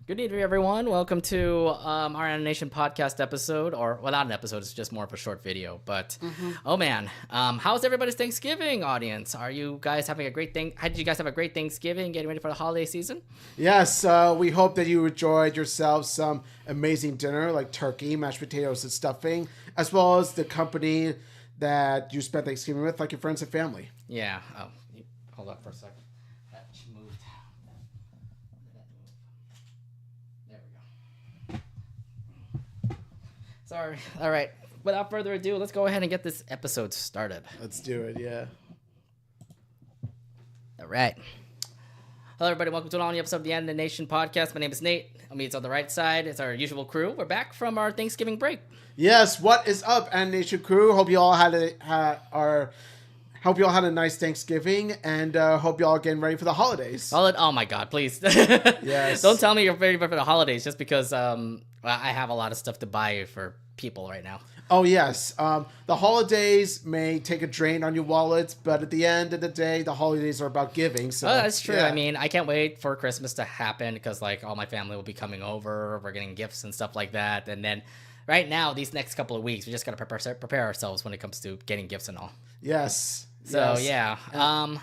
Good evening, everyone. Welcome to our Anination podcast episode, or well, not an episode. It's just more of a short video. But oh man, how's everybody's Thanksgiving audience? Are you guys having a great thing? How did you guys have a great Thanksgiving, getting ready for the holiday season? Yes, we hope that you enjoyed yourselves some amazing dinner like turkey, mashed potatoes, and stuffing, as well as the company that you spent Thanksgiving with, like your friends and family. Yeah. Oh, hold up for a second. That moved. There we go. Sorry. All right. Without further ado, let's go ahead and get this episode started. Let's do it, yeah. All right. Hello, everybody. Welcome to an all-new episode of the Anination podcast. My name is Nate. On me, it's on the right side. It's our usual crew. We're back from our Thanksgiving break. Yes, what is up, Anination crew? Hope you all had a nice Thanksgiving, and hope you all getting ready for the holidays. Oh my God, please. Yes. Don't tell me you're ready for the holidays just because I have a lot of stuff to buy for people right now. Oh, yes. The holidays may take a drain on your wallets, but at the end of the day, the holidays are about giving. So that's true. Yeah. I mean, I can't wait for Christmas to happen because, like, all my family will be coming over. We're getting gifts and stuff like that. And then right now, these next couple of weeks, we just got to prepare ourselves when it comes to getting gifts and all. Yes. So, yes. yeah.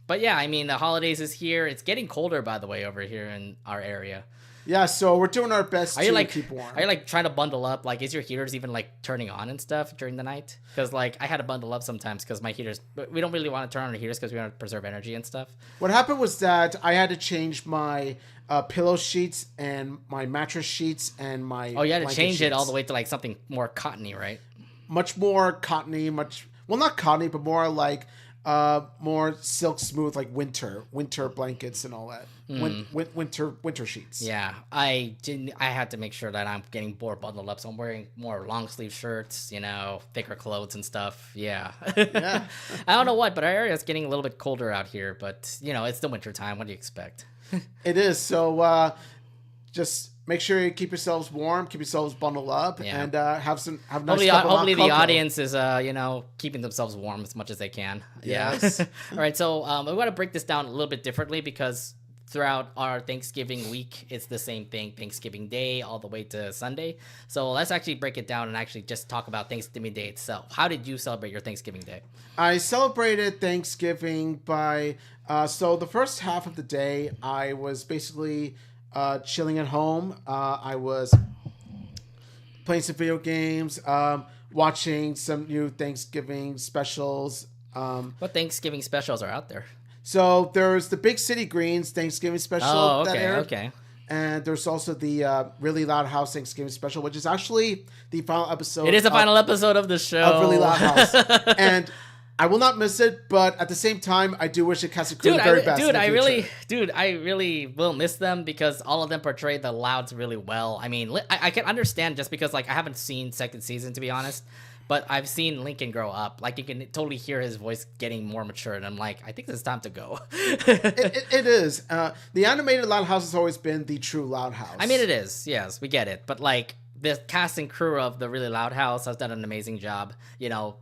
But, yeah, I mean, the holidays is here. It's getting colder, by the way, over here in our area. Yeah, so we're doing our best to keep warm. Are you like trying to bundle up? Like, is your heaters even like turning on and stuff during the night? Because like I had to bundle up sometimes because my heaters. We don't really want to turn on our heaters because we want to preserve energy and stuff. What happened was that I had to change my pillow sheets and my mattress sheets and my. Oh, you had to change sheets. it all the way to like something more cottony, right? Much more cottony, not cottony, but more like more silk smooth, like winter blankets and all that. Winter sheets. Yeah, I had to make sure that I'm getting more bundled up, so I'm wearing more long sleeve shirts, thicker clothes and stuff. Yeah. Yeah. I don't know what, but our area is getting a little bit colder out here. But it's the winter time. What do you expect? It is. So just make sure you keep yourselves warm, keep yourselves bundled up, and have nice. Hopefully the audience is keeping themselves warm as much as they can. Yes. Yeah. All right. So we want to break this down a little bit differently because throughout our Thanksgiving week, it's the same thing, Thanksgiving Day all the way to Sunday. So let's actually break it down and actually just talk about Thanksgiving Day itself. How did you celebrate your Thanksgiving Day? I celebrated Thanksgiving by so the first half of the day, I was basically chilling at home. I was playing some video games, watching some new Thanksgiving specials. What Thanksgiving specials are out there? So there's the Big City Greens Thanksgiving special. Oh, that okay, aired. okay. And there's also the Really Loud House Thanksgiving special, which is actually the final episode. It is the final episode of the show. Of Really Loud House. And I will not miss it, but at the same time, I do wish the cast and crew the very best. I really will miss them because all of them portray the Louds really well. I mean, I can understand just because like I haven't seen second season to be honest, but I've seen Lincoln grow up. Like you can totally hear his voice getting more mature, and I'm like, I think it's time to go. It is. The animated Loud House has always been the true Loud House. I mean, it is. Yes, we get it, but like. The cast and crew of the Really Loud House has done an amazing job,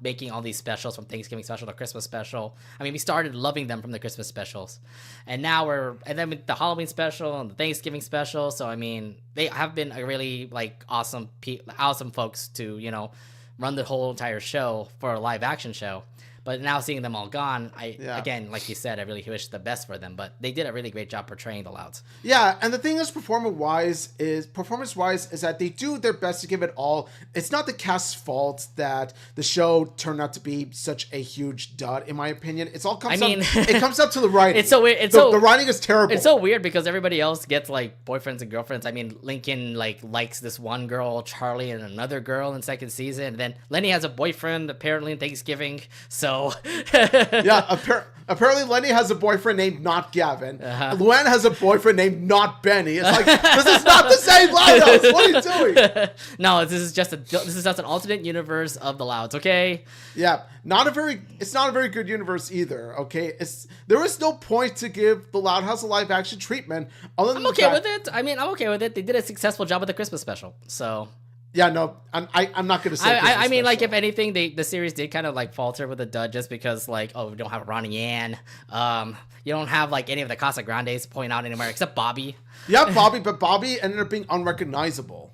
making all these specials from Thanksgiving special to Christmas special. I mean, we started loving them from the Christmas specials, and then with the Halloween special and the Thanksgiving special. So I mean, they have been a really like awesome folks to run the whole entire show for a live action show. But now seeing them all gone, again, like you said, I really wish the best for them. But they did a really great job portraying the Louds. Yeah, and the thing is, performance-wise, is that they do their best to give it all. It's not the cast's fault that the show turned out to be such a huge dud, in my opinion. It comes up to the writing. It's so weird. The writing is terrible. It's so weird because everybody else gets like boyfriends and girlfriends. I mean, Lincoln likes this one girl, Charlie, and another girl in second season. And then Lenny has a boyfriend apparently in Thanksgiving. So. Yeah, apparently Lenny has a boyfriend named Not Gavin. Luann has a boyfriend named Not Benny. It's like, this is not the same Louds. What are you doing? No, this is just an alternate universe of the Louds, okay? Yeah, it's not a very good universe either, okay? There is no point to give the Loud House a live action treatment. I'm okay with it. I mean, I'm okay with it. They did a successful job with the Christmas special, so. Yeah, no, I'm not gonna say. I mean, like, if special. anything, the series did kind of like falter with a dud just because, like, oh, we don't have Ronnie Yan. You don't have like any of the Casa Grandes point out anywhere except Bobby. Yeah, Bobby, but Bobby ended up being unrecognizable.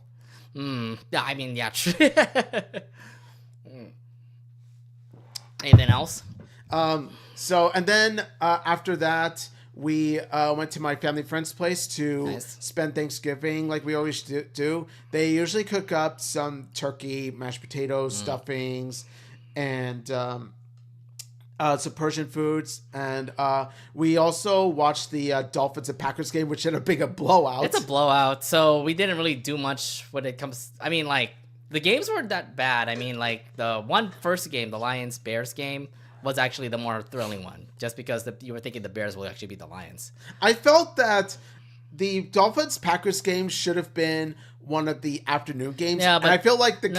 Yeah, I mean, yeah. Anything else? So, and then after that, we went to my family friend's place to Nice. spend Thanksgiving like we always do. They usually cook up some turkey, mashed potatoes, stuffings, and some Persian foods. And we also watched the Dolphins and Packers game, which ended up being a blowout. It's a blowout, so we didn't really do much when it comes. I mean, like, the games weren't that bad. I mean, like, the first game, the Lions-Bears game, was actually the more thrilling one, just because you were thinking the Bears will actually beat the Lions. I felt that the Dolphins-Packers game should have been one of the afternoon games. Yeah, but and I feel like the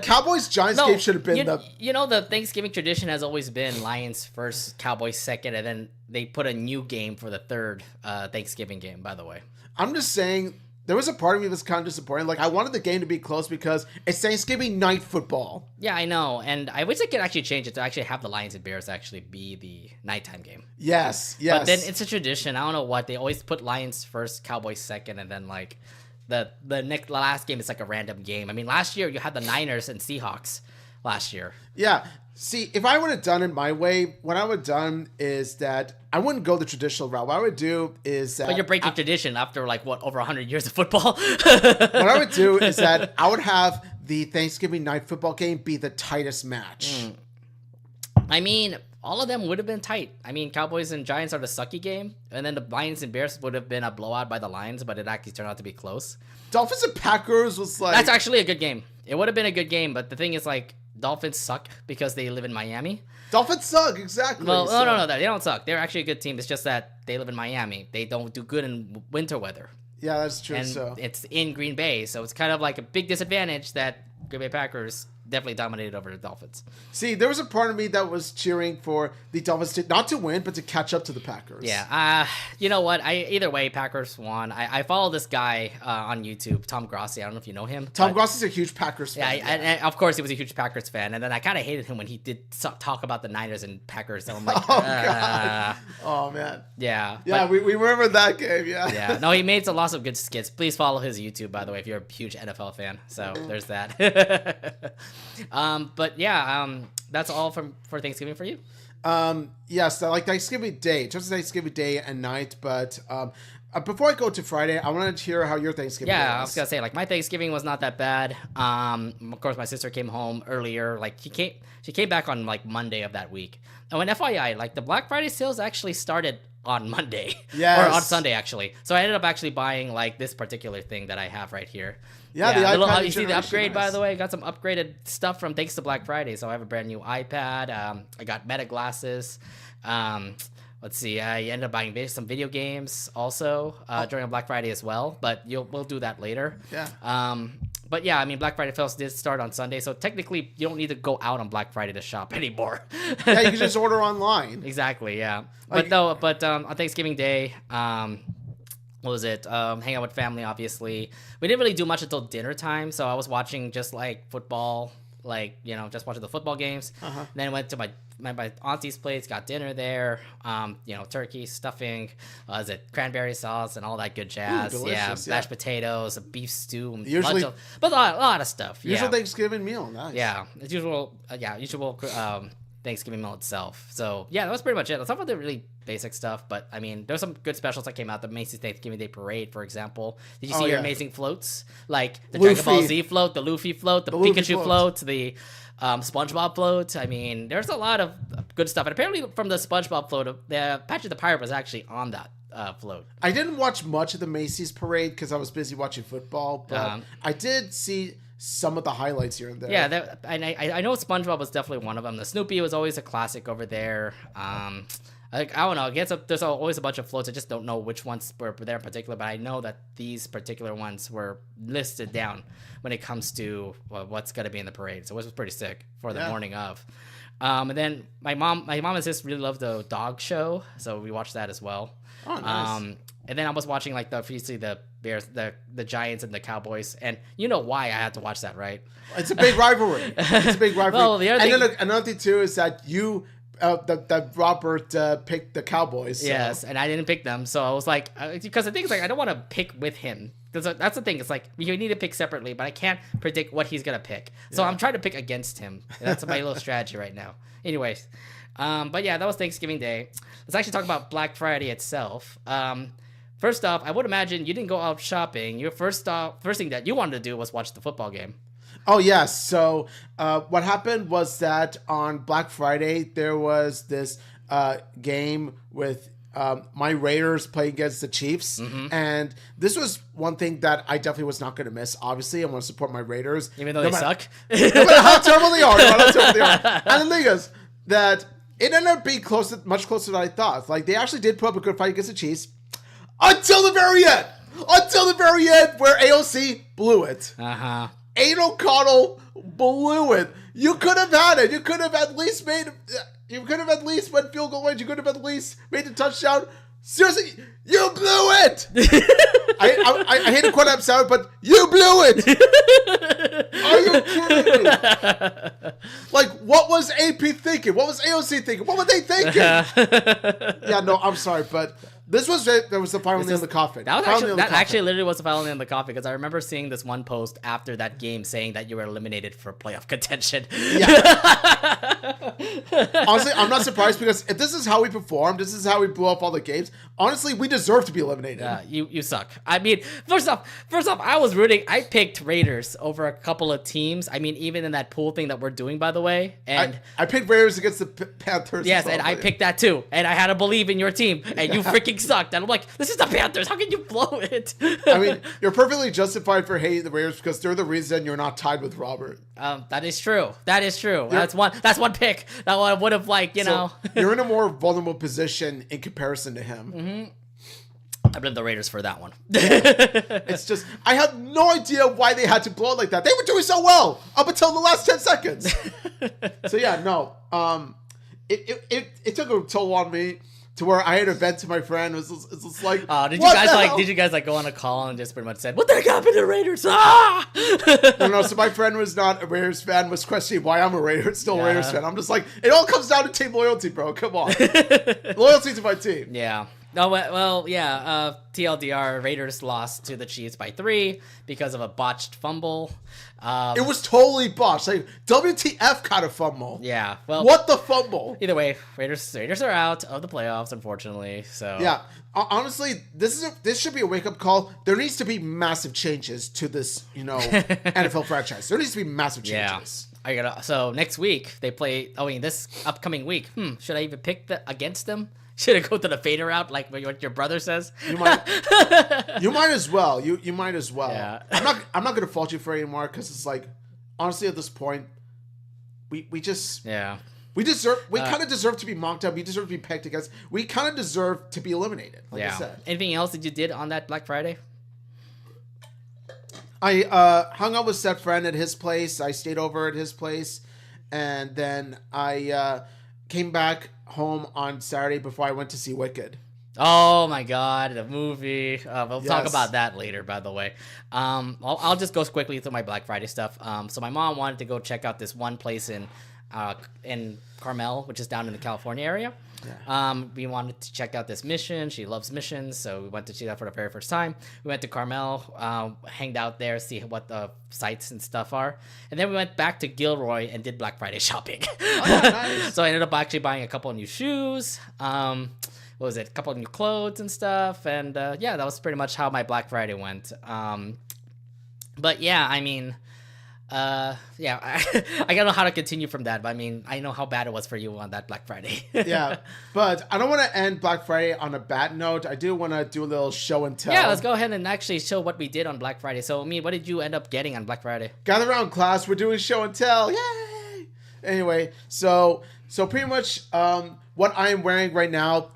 Cowboys-Giants game should have been the Thanksgiving tradition has always been Lions first, Cowboys second, and then they put a new game for the third Thanksgiving game, by the way. I'm just saying, there was a part of me that was kind of disappointed. Like, I wanted the game to be close because it's Thanksgiving night football. Yeah, I know, and I wish they could actually change it to actually have the Lions and Bears actually be the nighttime game. Yes. But then it's a tradition. I don't know what, they always put Lions first, Cowboys second, and then like the last game is like a random game. I mean, last year you had the Niners and Seahawks last year. Yeah. See, if I would have done it my way, what I would have done is that I wouldn't go the traditional route. What I would do is that... But you're breaking tradition after, like, what, over 100 years of football? What I would do is that I would have the Thanksgiving night football game be the tightest match. I mean, all of them would have been tight. I mean, Cowboys and Giants are the sucky game, and then the Lions and Bears would have been a blowout by the Lions, but it actually turned out to be close. Dolphins and Packers was like... That's actually a good game. It would have been a good game, but the thing is, like, Dolphins suck because they live in Miami. Dolphins suck, exactly. Well, no, they don't suck. They're actually a good team. It's just that they live in Miami. They don't do good in winter weather. Yeah, that's true. And it's in Green Bay, so it's kind of like a big disadvantage that Green Bay Packers definitely dominated over the Dolphins. See, there was a part of me that was cheering for the Dolphins not to win, but to catch up to the Packers. Yeah, you know what? Either way, Packers won. I follow this guy on YouTube, Tom Grossi. I don't know if you know him. Tom Grossi's a huge Packers fan. Yeah, and of course he was a huge Packers fan. And then I kind of hated him when he did talk about the Niners and Packers. So I'm like, God. Oh, man. Yeah. Yeah, we remember that game, yeah. Yeah. No, he made lots of good skits. Please follow his YouTube, by the way, if you're a huge NFL fan. So there's that. But yeah, that's all for Thanksgiving for you. Yes, like Thanksgiving Day, just Thanksgiving Day and night. But before I go to Friday, I wanted to hear how your Thanksgiving was. I was gonna say, like, my Thanksgiving was not that bad. Of course, my sister came home earlier. Like, she came back on like Monday of that week. And FYI, like, the Black Friday sales actually started on Monday. Yes. Or on Sunday, actually. So I ended up actually buying like this particular thing that I have right here. Yeah, the iPad you see the upgrade, nice. by the way? I got some upgraded stuff from thanks to Black Friday. So I have a brand new iPad. I got Meta glasses. Let's see. I ended up buying some video games also during Black Friday as well. But we'll do that later. Yeah. But yeah, I mean, Black Friday sales did start on Sunday, so technically you don't need to go out on Black Friday to shop anymore. Yeah, you can just order online. Exactly. Yeah. Like, But on Thanksgiving Day, what was it? Hang out with family, obviously. We didn't really do much until dinner time, so I was watching just like football, like, you know, just watching the football games. Then went to my auntie's place, got dinner there. You know, turkey, stuffing, is it cranberry sauce and all that good jazz. Ooh, yeah, delicious, mashed potatoes, a beef stew, Usually- but a lot of stuff. usual Yeah, Thanksgiving meal. Nice. yeah, it's usual. Thanksgiving meal itself. So yeah, that was pretty much it. Some of the really basic stuff, but I mean, there's some good specials that came out. The Macy's Thanksgiving Day Parade, for example. Did you see your amazing floats? Like the Dragon Ball Z float, the Luffy float, the Pikachu float, the Spongebob float. I mean, there's a lot of good stuff. And apparently from the Spongebob float, the Patrick the Pirate was actually on that float. I didn't watch much of the Macy's parade because I was busy watching football, but I did see some of the highlights here and there. Yeah, and I know SpongeBob was definitely one of them. The Snoopy was always a classic over there. I don't know. I guess there's always a bunch of floats. I just don't know which ones were there in particular, but I know that these particular ones were listed down when it comes to what's going to be in the parade. So it was pretty sick for the morning of. And then my mom and sis really loved the dog show, so we watched that as well. Oh, nice. And then I was watching like obviously the Bears, the Giants and the Cowboys, and you know why I had to watch that, right? It's a big rivalry. It's a big rivalry. Well, the other and thing, then another thing too is that that Robert picked the Cowboys. So. yes, and I didn't pick them, so I was like, because the thing is like I don't want to pick with him. That's the thing. It's like you need to pick separately, but I can't predict what he's gonna pick. So I'm trying to pick against him. That's my little strategy right now. Anyways, but yeah, that was Thanksgiving Day. Let's actually talk about Black Friday itself. First off, I would imagine you didn't go out shopping. Your first thing that you wanted to do was watch the football game. Oh, yes. So what happened was that on Black Friday, there was this game with my Raiders playing against the Chiefs. Mm-hmm. And this was one thing that I definitely was not going to miss. Obviously, I want to support my Raiders. Even though they suck? No matter how terrible they are. And the thing is that it ended up being much closer than I thought. Like, they actually did put up a good fight against the Chiefs. Until the very end. Until the very end where AOC blew it. Uh-huh. Aiden O'Connell blew it. You could have had it. You could have at least went field goal range. You could have at least made the touchdown. Seriously, you blew it. I hate to quote I'm sorry, but you blew it. Are you kidding me? Like, what was AP thinking? What was AOC thinking? What were they thinking? Yeah, no, I'm sorry, but this was it. That was the final nail in the coffin. That actually literally was the final nail in the coffin, because I remember seeing this one post after that game saying that you were eliminated for playoff contention. Yeah. Honestly, I'm not surprised, because if this is how we performed, this is how we blew up all the games, honestly, we deserve to be eliminated. You suck. I mean, first off, I was rooting. I picked Raiders over a couple of teams. I mean, even in that pool thing that we're doing, by the way. And I picked Raiders against the Panthers. Yes, and I picked that too. And I had to believe in your team, and you freaking sucked. And I'm like, this is the Panthers. How can you blow it? I mean, you're perfectly justified for hating the Raiders, because they're the reason you're not tied with Robert. That is true. That's one pick that I would have know. You're in a more vulnerable position in comparison to him. Mm-hmm. I blame the Raiders for that one. It's just, I have no idea why they had to blow it like that. They were doing so well up until the last 10 seconds. So yeah, no. It took a toll on me, to where I had to vent to my friend. It was like, did you guys go on a call and just pretty much said, what the heck happened to the Raiders? Ah! No. So my friend was not a Raiders fan, was questioning why I'm a Raiders fan. I'm just like, it all comes down to team loyalty, bro. Come on. Loyalty to my team. Yeah. No, well, yeah. TLDR, Raiders lost to the Chiefs by 3 because of a botched fumble. It was totally botched. Like, WTF kind of fumble. Yeah. Well, what the fumble? Either way, Raiders are out of the playoffs, unfortunately. So yeah. Honestly, this should be a wake up call. There needs to be massive changes to this, NFL franchise. There needs to be massive changes. Yeah. So next week they play. This upcoming week. Should I even pick against them? Should I go to the fader route, like what your brother says? You might as well. You might as well. Yeah. I'm not gonna fault you for it anymore, because it's like, honestly, at this point, we just we kind of deserve to be mocked up. We deserve to be pegged against. We kind of deserve to be eliminated. Like I said. Anything else that you did on that Black Friday? I hung out with Seth Friend at his place. I stayed over at his place, and then I came back home on Saturday before I went to see Wicked. Oh my God, the movie. We'll talk about that later, by the way. I'll just go quickly through my Black Friday stuff. So my mom wanted to go check out this one place in Carmel, which is down in the California area. Yeah. We wanted to check out this mission. She loves missions, so we went to see that for the very first time. We went to Carmel, hanged out there, see what the sites and stuff are, and then we went back to Gilroy and did Black Friday shopping. Oh, nice. So I ended up actually buying a couple of new shoes. What was it? A couple of new clothes and stuff, and that was pretty much how my Black Friday went. But yeah, I mean. I don't know how to continue from that, but I mean, I know how bad it was for you on that Black Friday. Yeah, but I don't want to end Black Friday on a bad note. I do want to do a little show and tell. Yeah, let's go ahead and actually show what we did on Black Friday. So, what did you end up getting on Black Friday? Gather around, class. We're doing show and tell. Yay! Anyway, so pretty much what I am wearing right now.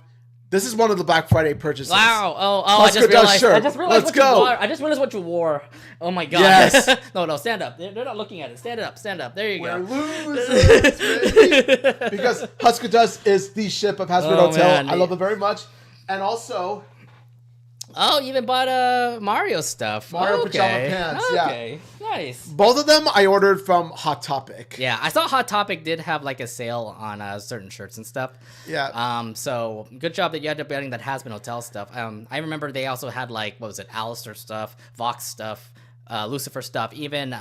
This is one of the Black Friday purchases. Wow! I just realized. Let's go. I just realized what you wore. Oh my God! Yes. No, stand up. They're not looking at it. Stand up. There you go. We're losers, baby. Because Husker Dust is the ship of Hasbro Hotel. Man. I love it very much. And also, Oh, you even bought Mario stuff. Mario pajama pants, yeah. Okay, nice. Both of them I ordered from Hot Topic. Yeah, I saw Hot Topic did have like a sale on certain shirts and stuff. Yeah. So good job that you ended up getting that Has Been Hotel stuff. I remember they also had like, what was it, Alistair stuff, Vox stuff, Lucifer stuff, even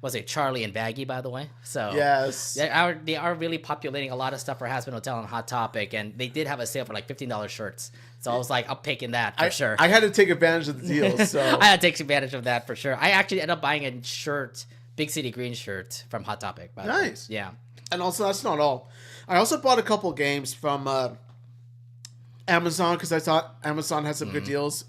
was it Charlie and Baggy, by the way? So Yes. they are really populating a lot of stuff for Has Been Hotel and Hot Topic, and they did have a sale for like $15 shirts. So I was like, I'm taking that for sure. I had to take advantage of the deals. So I had to take advantage of that for sure. I actually ended up buying a shirt, Big City Green shirt from Hot Topic. By the way. Nice. Yeah. And also, that's not all. I also bought a couple games from Amazon because I thought Amazon had some good deals.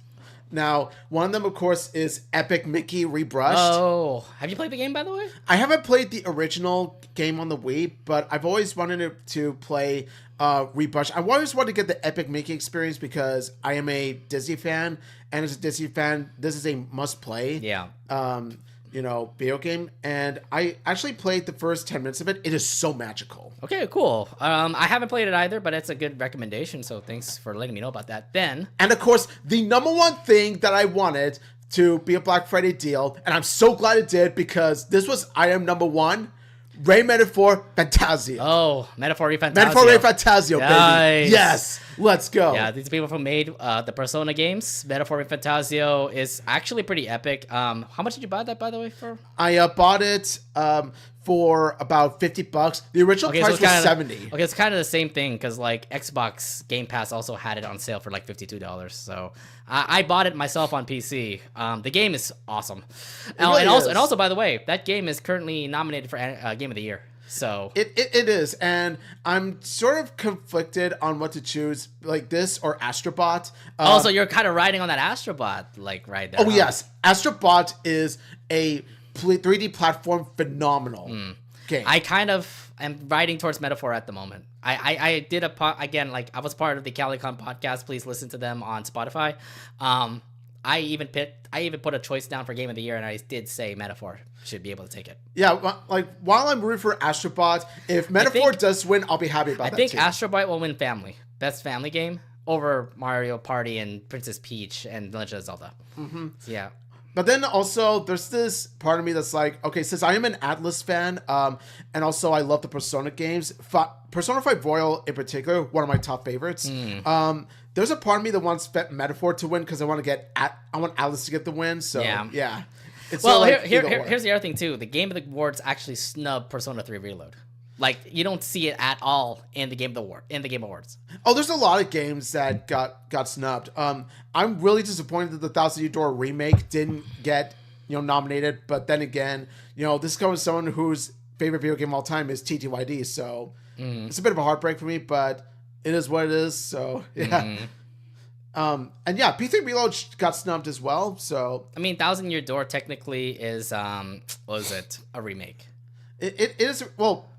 Now, one of them, of course, is Epic Mickey Rebrushed. Oh, have you played the game, by the way? I haven't played the original game on the Wii, but I've always wanted to play Rebrushed. I always wanted to get the Epic Mickey experience because I am a Disney fan, and as a Disney fan, this is a must-play. Yeah. Video game, and I actually played the first 10 minutes of it. It is so magical. Okay, cool. I haven't played it either, but it's a good recommendation, so thanks for letting me know about that. Then, and of course, the number one thing that I wanted to be a Black Friday deal, and I'm so glad it did because this was item number one, Ray Metaphor Fantasio. Oh, Metaphor Ray Fantasio. Metaphor Ray Fantasio, nice. baby. Yes, let's go. Yeah, these people who made the Persona games, Metaphor Ray Fantasio, is actually pretty epic. How much did you buy that, by the way, for? I bought it for about $50. The original price was $70. Okay, it's kind of the same thing because like Xbox Game Pass also had it on sale for like $52. So I bought it myself on PC. The game is awesome. Really and also, by the way, that game is currently nominated for Game of the Year. So it is, and I'm sort of conflicted on what to choose, like this or Astrobot. So you're kind of riding on that Astrobot, like right there. Oh yes, Astrobot is a 3D platform phenomenal game. I kind of am riding towards Metaphor at the moment. I did again, like I was part of the CaliCon podcast. Please listen to them on Spotify. I even put a choice down for Game of the Year, and I did say Metaphor should be able to take it. Yeah, like while I'm rooting for Astrobot, if Metaphor does win, I'll be happy about that. I think Astrobot will win Best Family Game over Mario Party and Princess Peach and Legend of Zelda. Mm-hmm. So, yeah. But then also, there's this part of me that's like, okay, since I am an Atlas fan, and also I love the Persona games, Persona 5 Royal in particular, one of my top favorites. There's a part of me that wants Metaphor to win because I want Atlas to get the win. So yeah. It's well, here's the other thing too. The Game of the Awards actually snubbed Persona 3 Reload. Like you don't see it at all in the Game Awards. Oh, there's a lot of games that got snubbed. I'm really disappointed that the Thousand Year Door remake didn't get nominated. But then again, this comes from someone whose favorite video game of all time is TTYD. So it's a bit of a heartbreak for me, but it is what it is. So yeah. And yeah, P3 Reload got snubbed as well. So I mean, Thousand Year Door technically is what was it? A remake. It is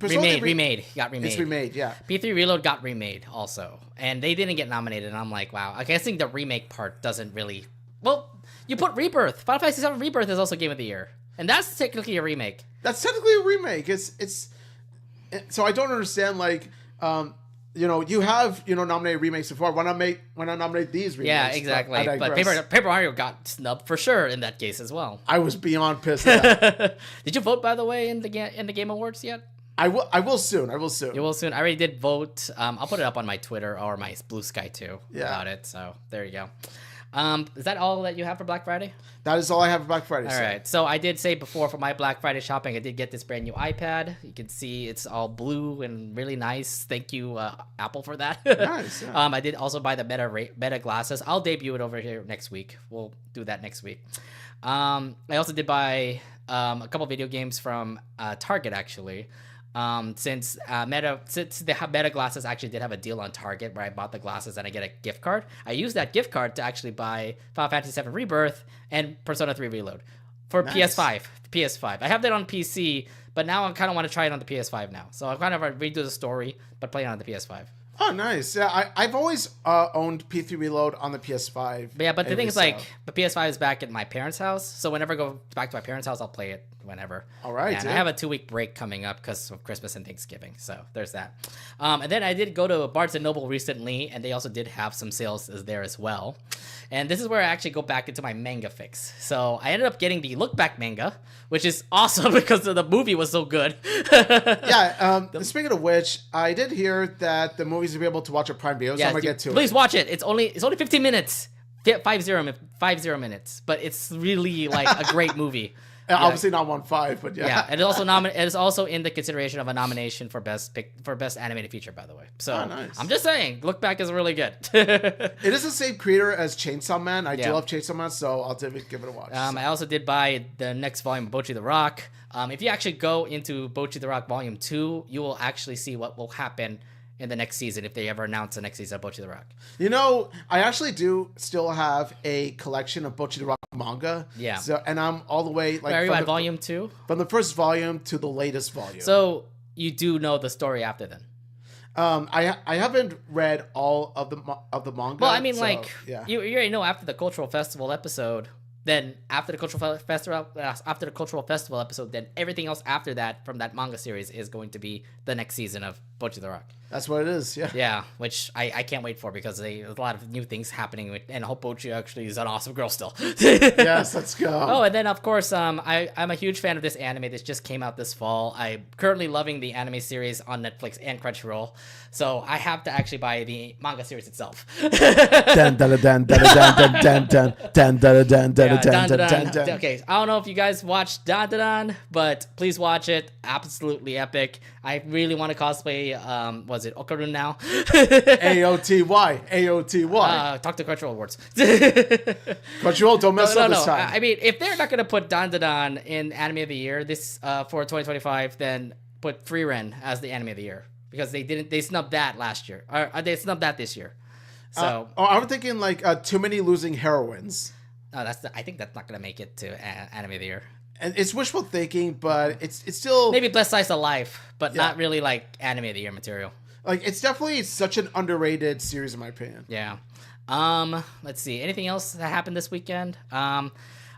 remade. Got remade. It's remade, yeah. P3 Reload got remade also, and they didn't get nominated. And I'm like, wow. I think the remake part doesn't really. Well, you put Rebirth. Final Fantasy VII Rebirth is also Game of the Year, and that's technically a remake. That's technically a remake. It's so I don't understand like. You have nominated remakes before. Why not nominate these remakes? Yeah, exactly. But Paper Mario got snubbed for sure in that case as well. I was beyond pissed at that. Did you vote, by the way, in the Game Awards yet? I will soon. You will soon. I already did vote. I'll put it up on my Twitter or my Blue Sky too about it. So there you go. Is that all that you have for Black Friday? That is all I have for Black Friday. All right. So I did say before for my Black Friday shopping, I did get this brand new iPad. You can see it's all blue and really nice. Thank you, Apple, for that. Nice. Yeah. I did also buy the Meta glasses. I'll debut it over here next week. We'll do that next week. I also did buy a couple video games from Target actually. Since the Meta glasses actually did have a deal on Target where I bought the glasses and I get a gift card. I used that gift card to actually buy Final Fantasy VII Rebirth and Persona 3 Reload for PS5. I have that on PC, but now I kind of want to try it on the PS5 now. So I kind of redo the story, but play it on the PS5. Oh, nice. Yeah, I've always owned P3 Reload on the PS5. But yeah, but the thing is, like, the PS5 is back at my parents' house, so whenever I go back to my parents' house, I'll play it whenever. All right, And dude. I have a 2-week break coming up because of Christmas and Thanksgiving. So there's that. And then I did go to Barnes & Noble recently, and they also did have some sales there as well. And this is where I actually go back into my manga fix. So I ended up getting the Look Back manga, which is awesome because the movie was so good. Yeah. Speaking of which, I did hear that the movies will be able to watch at Prime Video, so I'm gonna get to it. Please watch it. It's only 15 minutes. 50 minutes, but it's really like a great movie. Obviously not 1.5, but yeah. Yeah, and it also it is also in the consideration of a nomination for best animated feature, by the way. So nice. I'm just saying, Look Back is really good. It is the same creator as Chainsaw Man. I do love Chainsaw Man, so I'll definitely give it a watch. I also did buy the next volume of Bocchi the Rock. If you actually go into Bocchi the Rock Volume 2, you will actually see what will happen in the next season if they ever announce the next season of Bocchi the Rock. You know, I actually do still have a collection of Bocchi the Rock manga. Yeah. So, and I'm all the way like Are you at Volume 2? From the first volume to the latest volume. So you do know the story after then. I haven't read all of the manga. Well, I mean, so, like yeah. you already know after the cultural festival episode. Then after the cultural festival episode, then everything else after that from that manga series is going to be the next season of Bocchi the Rock. That's what it is. Yeah. Yeah, which I can't wait for because there's a lot of new things happening and I hope Bocchi actually is an awesome girl still. Yes, let's go. Oh, and then of course, I'm a huge fan of this anime that just came out this fall. I'm currently loving the anime series on Netflix and Crunchyroll, so I have to actually buy the manga series itself. Okay, I don't know if you guys watched Dan Dan Dan, but please watch it. Absolutely epic. I really want to cosplay. Was it Okarun now? AOTY. Talk to Crunchyroll Awards. Crunchyroll, don't mess up this time. I mean, if they're not gonna put Dan Dan Dan in Anime of the Year this for 2025, then put Free Ren as the Anime of the Year because they snubbed that last year, or they snubbed that this year. So I'm thinking like Too Many Losing Heroines. I think that's not gonna make it to Anime of the Year. And it's wishful thinking, but it's still Maybe Blessed Slice of Life, but not really like Anime of the Year material. like it's definitely such an underrated series in my opinion. Yeah. Let's see. Anything else that happened this weekend?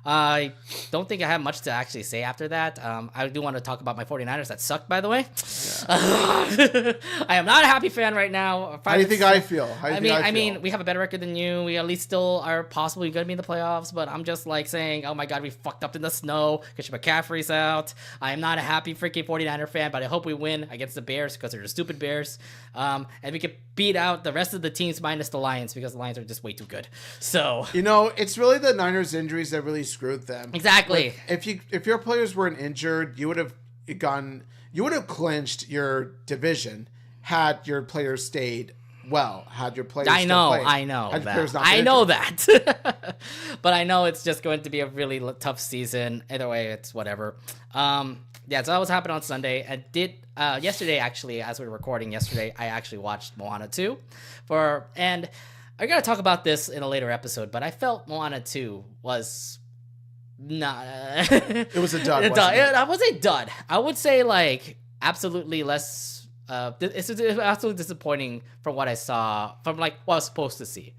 I don't think I have much to actually say after that. I do want to talk about my 49ers that sucked, by the way. Yeah. I am not a happy fan right now. How do you think I feel? I mean, we have a better record than you. We at least still are possibly going to be in the playoffs, but I'm just like saying, oh my God, we fucked up in the snow. Christian McCaffrey's out. I am not a happy freaking 49er fan, but I hope we win against the Bears because they're the stupid Bears. And we could beat out the rest of the teams minus the Lions because the Lions are just way too good. So, you know, it's really the Niners injuries that really screwed them. Exactly. Like, if your players weren't injured, you would have clinched your division had your players stayed well. Had your players I know that. But I know it's just going to be a really tough season. Either way, it's whatever. Yeah, so that was happening on Sunday. I did yesterday actually, as we were recording yesterday, I actually watched Moana 2 and I gotta talk about this in a later episode, but I felt Moana 2 was not it was a dud. I was a dud. I would say like absolutely less it's absolutely disappointing from what I saw from like what I was supposed to see.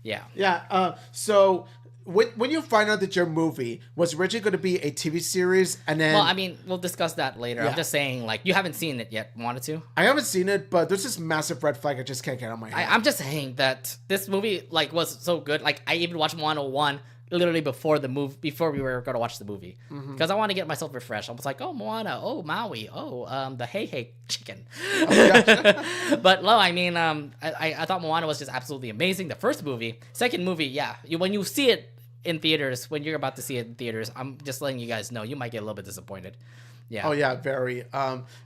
Yeah. So when you find out that your movie was originally going to be a TV series, and then... Well, I mean, we'll discuss that later. Yeah. I'm just saying, like, you haven't seen it yet. Wanted to? I haven't seen it, but there's this massive red flag I just can't get on my head. I'm just saying that this movie, like, was so good. Like, I even watched Moana 1 literally before we were going to watch the movie. Because I want to get myself refreshed. I was like, oh, Moana, oh, Maui, oh, the Hey chicken. Oh, but no, I mean, I thought Moana was just absolutely amazing. The first movie. Second movie, yeah. When you see it in theaters, when you're about to see it in theaters, I'm just letting you guys know you might get a little bit disappointed. Yeah. Oh yeah, very.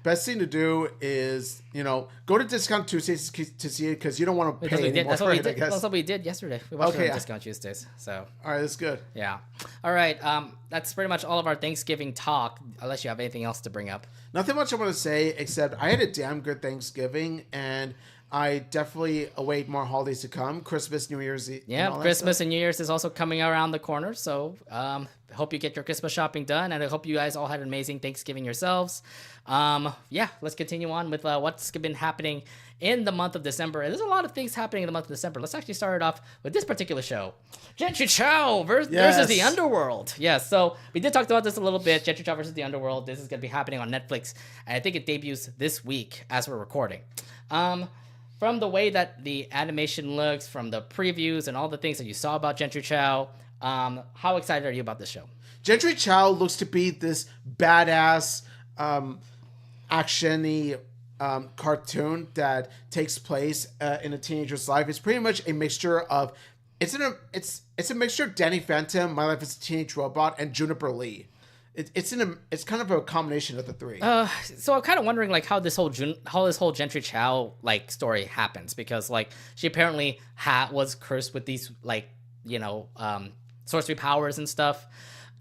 Best thing to do is go to Discount Tuesdays to see it because you don't want to pay anymore for it. That's what we did yesterday. We watched it on Discount Tuesdays. So. All right, that's good. Yeah. All right. That's pretty much all of our Thanksgiving talk. Unless you have anything else to bring up. Nothing much I want to say except I had a damn good Thanksgiving and I definitely await more holidays to come. Christmas, New Year's Eve. Yeah, Christmas and New Year's is also coming around the corner. So hope you get your Christmas shopping done. And I hope you guys all had an amazing Thanksgiving yourselves. Yeah, let's continue on with what's been happening in the month of December. And there's a lot of things happening in the month of December. Let's actually start it off with this particular show. Gentry Chow versus the Underworld. Yes, so we did talk about this a little bit. Gentry Chow versus the Underworld. This is going to be happening on Netflix. And I think it debuts this week as we're recording. From the way that the animation looks, from the previews and all the things that you saw about Gentry Chow, how excited are you about this show? Gentry Chow looks to be this badass action-y cartoon that takes place in a teenager's life. It's pretty much a mixture of it's a mixture of Danny Phantom, My Life as a Teenage Robot, and Juniper Lee. It's kind of a combination of the three. So I'm kind of wondering like how this whole Gentry Chow like story happens, because like she apparently was cursed with these like sorcery powers and stuff.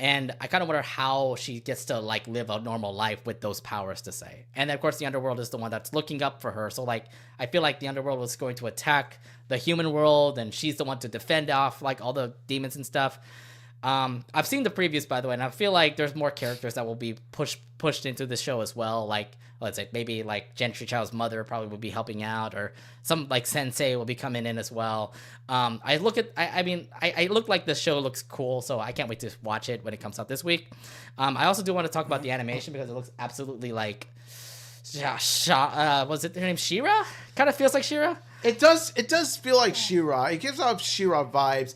And I kind of wonder how she gets to like live a normal life with those powers to say. And then, of course, the Underworld is the one that's looking up for her. So like, I feel like the Underworld was going to attack the human world, and she's the one to defend off like all the demons and stuff. I've seen the previews, by the way, and I feel like there's more characters that will be pushed into the show as well. Like, let's say maybe like Gentry Chow's mother probably will be helping out, or some like sensei will be coming in as well. I look like the show looks cool, so I can't wait to watch it when it comes out this week. I also do want to talk about the animation because it looks absolutely like, was it her name She-Ra? Kind of feels like She-Ra. It does feel like She-Ra. It gives off She-Ra vibes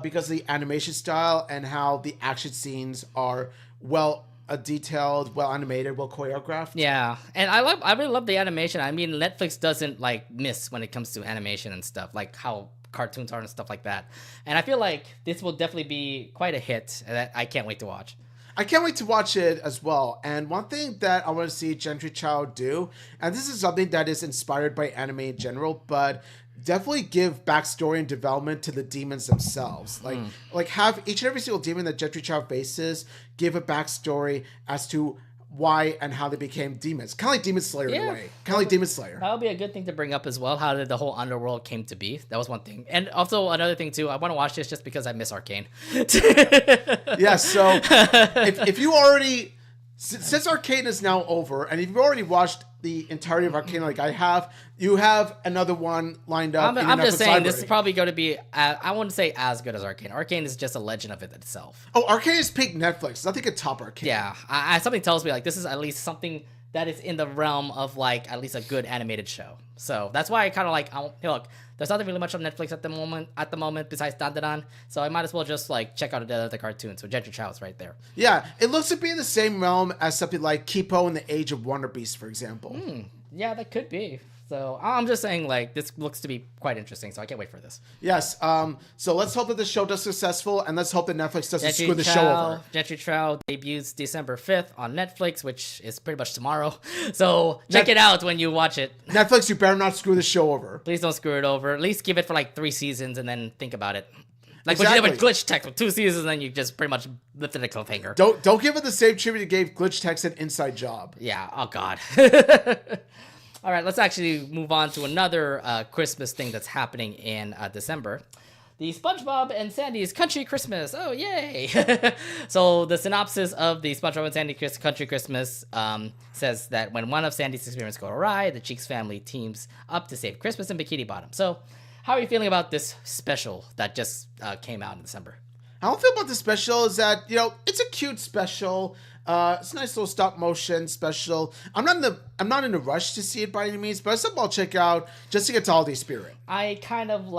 because of the animation style and how the action scenes are well detailed, well animated, well choreographed. Yeah, and I really love the animation. I mean, Netflix doesn't like miss when it comes to animation and stuff, like how cartoons are and stuff like that. And I feel like this will definitely be quite a hit that I can't wait to watch. I can't wait to watch it as well. And one thing that I want to see Gentry Chow do, and this is something that is inspired by anime in general, but definitely give backstory and development to the demons themselves. Like have each and every single demon that Gentry Chow faces give a backstory as to why and how they became demons. Kind of like Demon Slayer in a way. Kind of like Demon Slayer. That would be a good thing to bring up as well. How did the whole Underworld came to be? That was one thing. And also another thing too, I want to watch this just because I miss Arcane. Yeah, so if you already... Since Arcane is now over, and if you've already watched the entirety of Arcane like I have, you have another one lined up. I'm just saying, this is probably going to be, I wouldn't say as good as Arcane. Arcane is just a legend of it itself. Oh, Arcane is peak Netflix. Nothing could top Arcane. Yeah, something tells me like this is at least something that is in the realm of like at least a good animated show. So that's why I kind of like, look, there's nothing really much on Netflix at the moment besides Dandadan. So I might as well just like check out the cartoon. So Gentry Chow is right there. Yeah, it looks to be in the same realm as something like Kipo in the Age of Wonder Beast, for example. Yeah, that could be. So I'm just saying, like, this looks to be quite interesting, so I can't wait for this. Yes. So let's hope that the show does successful, and let's hope that Netflix doesn't screw the show over. Gentry Chow debuts December 5th on Netflix, which is pretty much tomorrow. So check it out when you watch it. Netflix, you better not screw the show over. Please don't screw it over. At least give it for like 3 seasons and then think about it. Like what you did with Glitch Tech with 2 seasons, and then you just pretty much lifted a cliffhanger. Don't give it the same treatment you gave Glitch Tech's an Inside Job. Yeah. Oh God. All right, let's actually move on to another Christmas thing that's happening in December. The Spongebob and Sandy's Country Christmas. Oh, yay! So the synopsis of the Spongebob and Sandy Country Christmas says that when one of Sandy's experiments go awry, the Cheeks family teams up to save Christmas in Bikini Bottom. So how are you feeling about this special that just came out in December? How I feel about this special is that, it's a cute special. It's a nice little stop motion special. I'm not in a rush to see it by any means, but it's something I'll check out just to get to holiday spirit. I kind of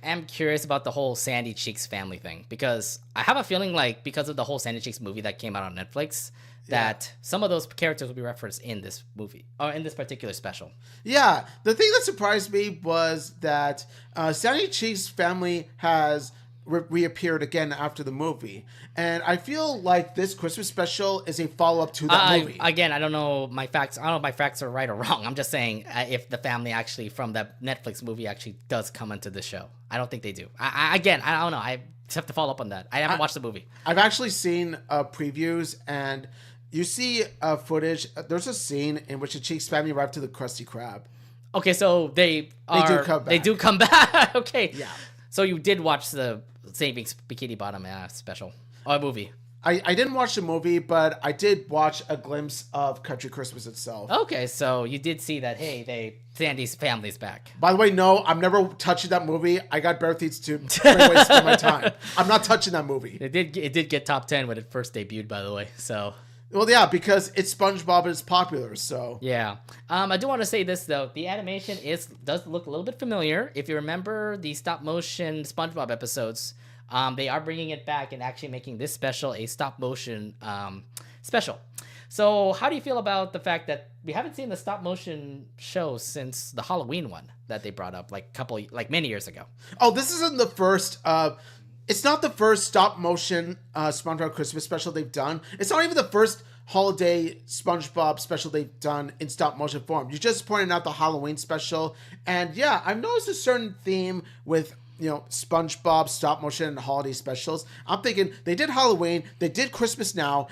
am curious about the whole Sandy Cheeks family thing, because I have a feeling because of the whole Sandy Cheeks movie that came out on Netflix, that some of those characters will be referenced in this movie or in this particular special. Yeah, the thing that surprised me was that Sandy Cheeks family has reappeared again after the movie, and I feel like this Christmas special is a follow-up to that movie. Again, I don't know my facts. I don't know if my facts are right or wrong. I'm just saying if the family actually from that Netflix movie actually does come into the show. I don't think they do. I don't know. I just have to follow up on that. I haven't watched the movie. I've actually seen previews, and you see footage. There's a scene in which the Cheeks family arrive to the Krusty Krab. Okay, so they do come back. Okay. Yeah. So you did watch the Saving Bikini Bottom movie? I didn't watch the movie, but I did watch a glimpse of Country Christmas itself. Okay, so you did see that. Hey, Sandy's family's back. By the way, no, I'm never touching that movie. I got better things to spend my time. I'm not touching that movie. It did get top 10 when it first debuted, by the way. So. Well, yeah, because it's SpongeBob and it's popular, so. Yeah. I do want to say this, though. The animation does look a little bit familiar. If you remember the stop-motion SpongeBob episodes, they are bringing it back and actually making this special a stop-motion special. So how do you feel about the fact that we haven't seen the stop-motion show since the Halloween one that they brought up many years ago? Oh, this isn't the first... It's not the first stop-motion SpongeBob Christmas special they've done. It's not even the first holiday SpongeBob special they've done in stop-motion form. You just pointed out the Halloween special. And yeah, I've noticed a certain theme with, SpongeBob stop-motion and holiday specials. I'm thinking they did Halloween, they did Christmas now.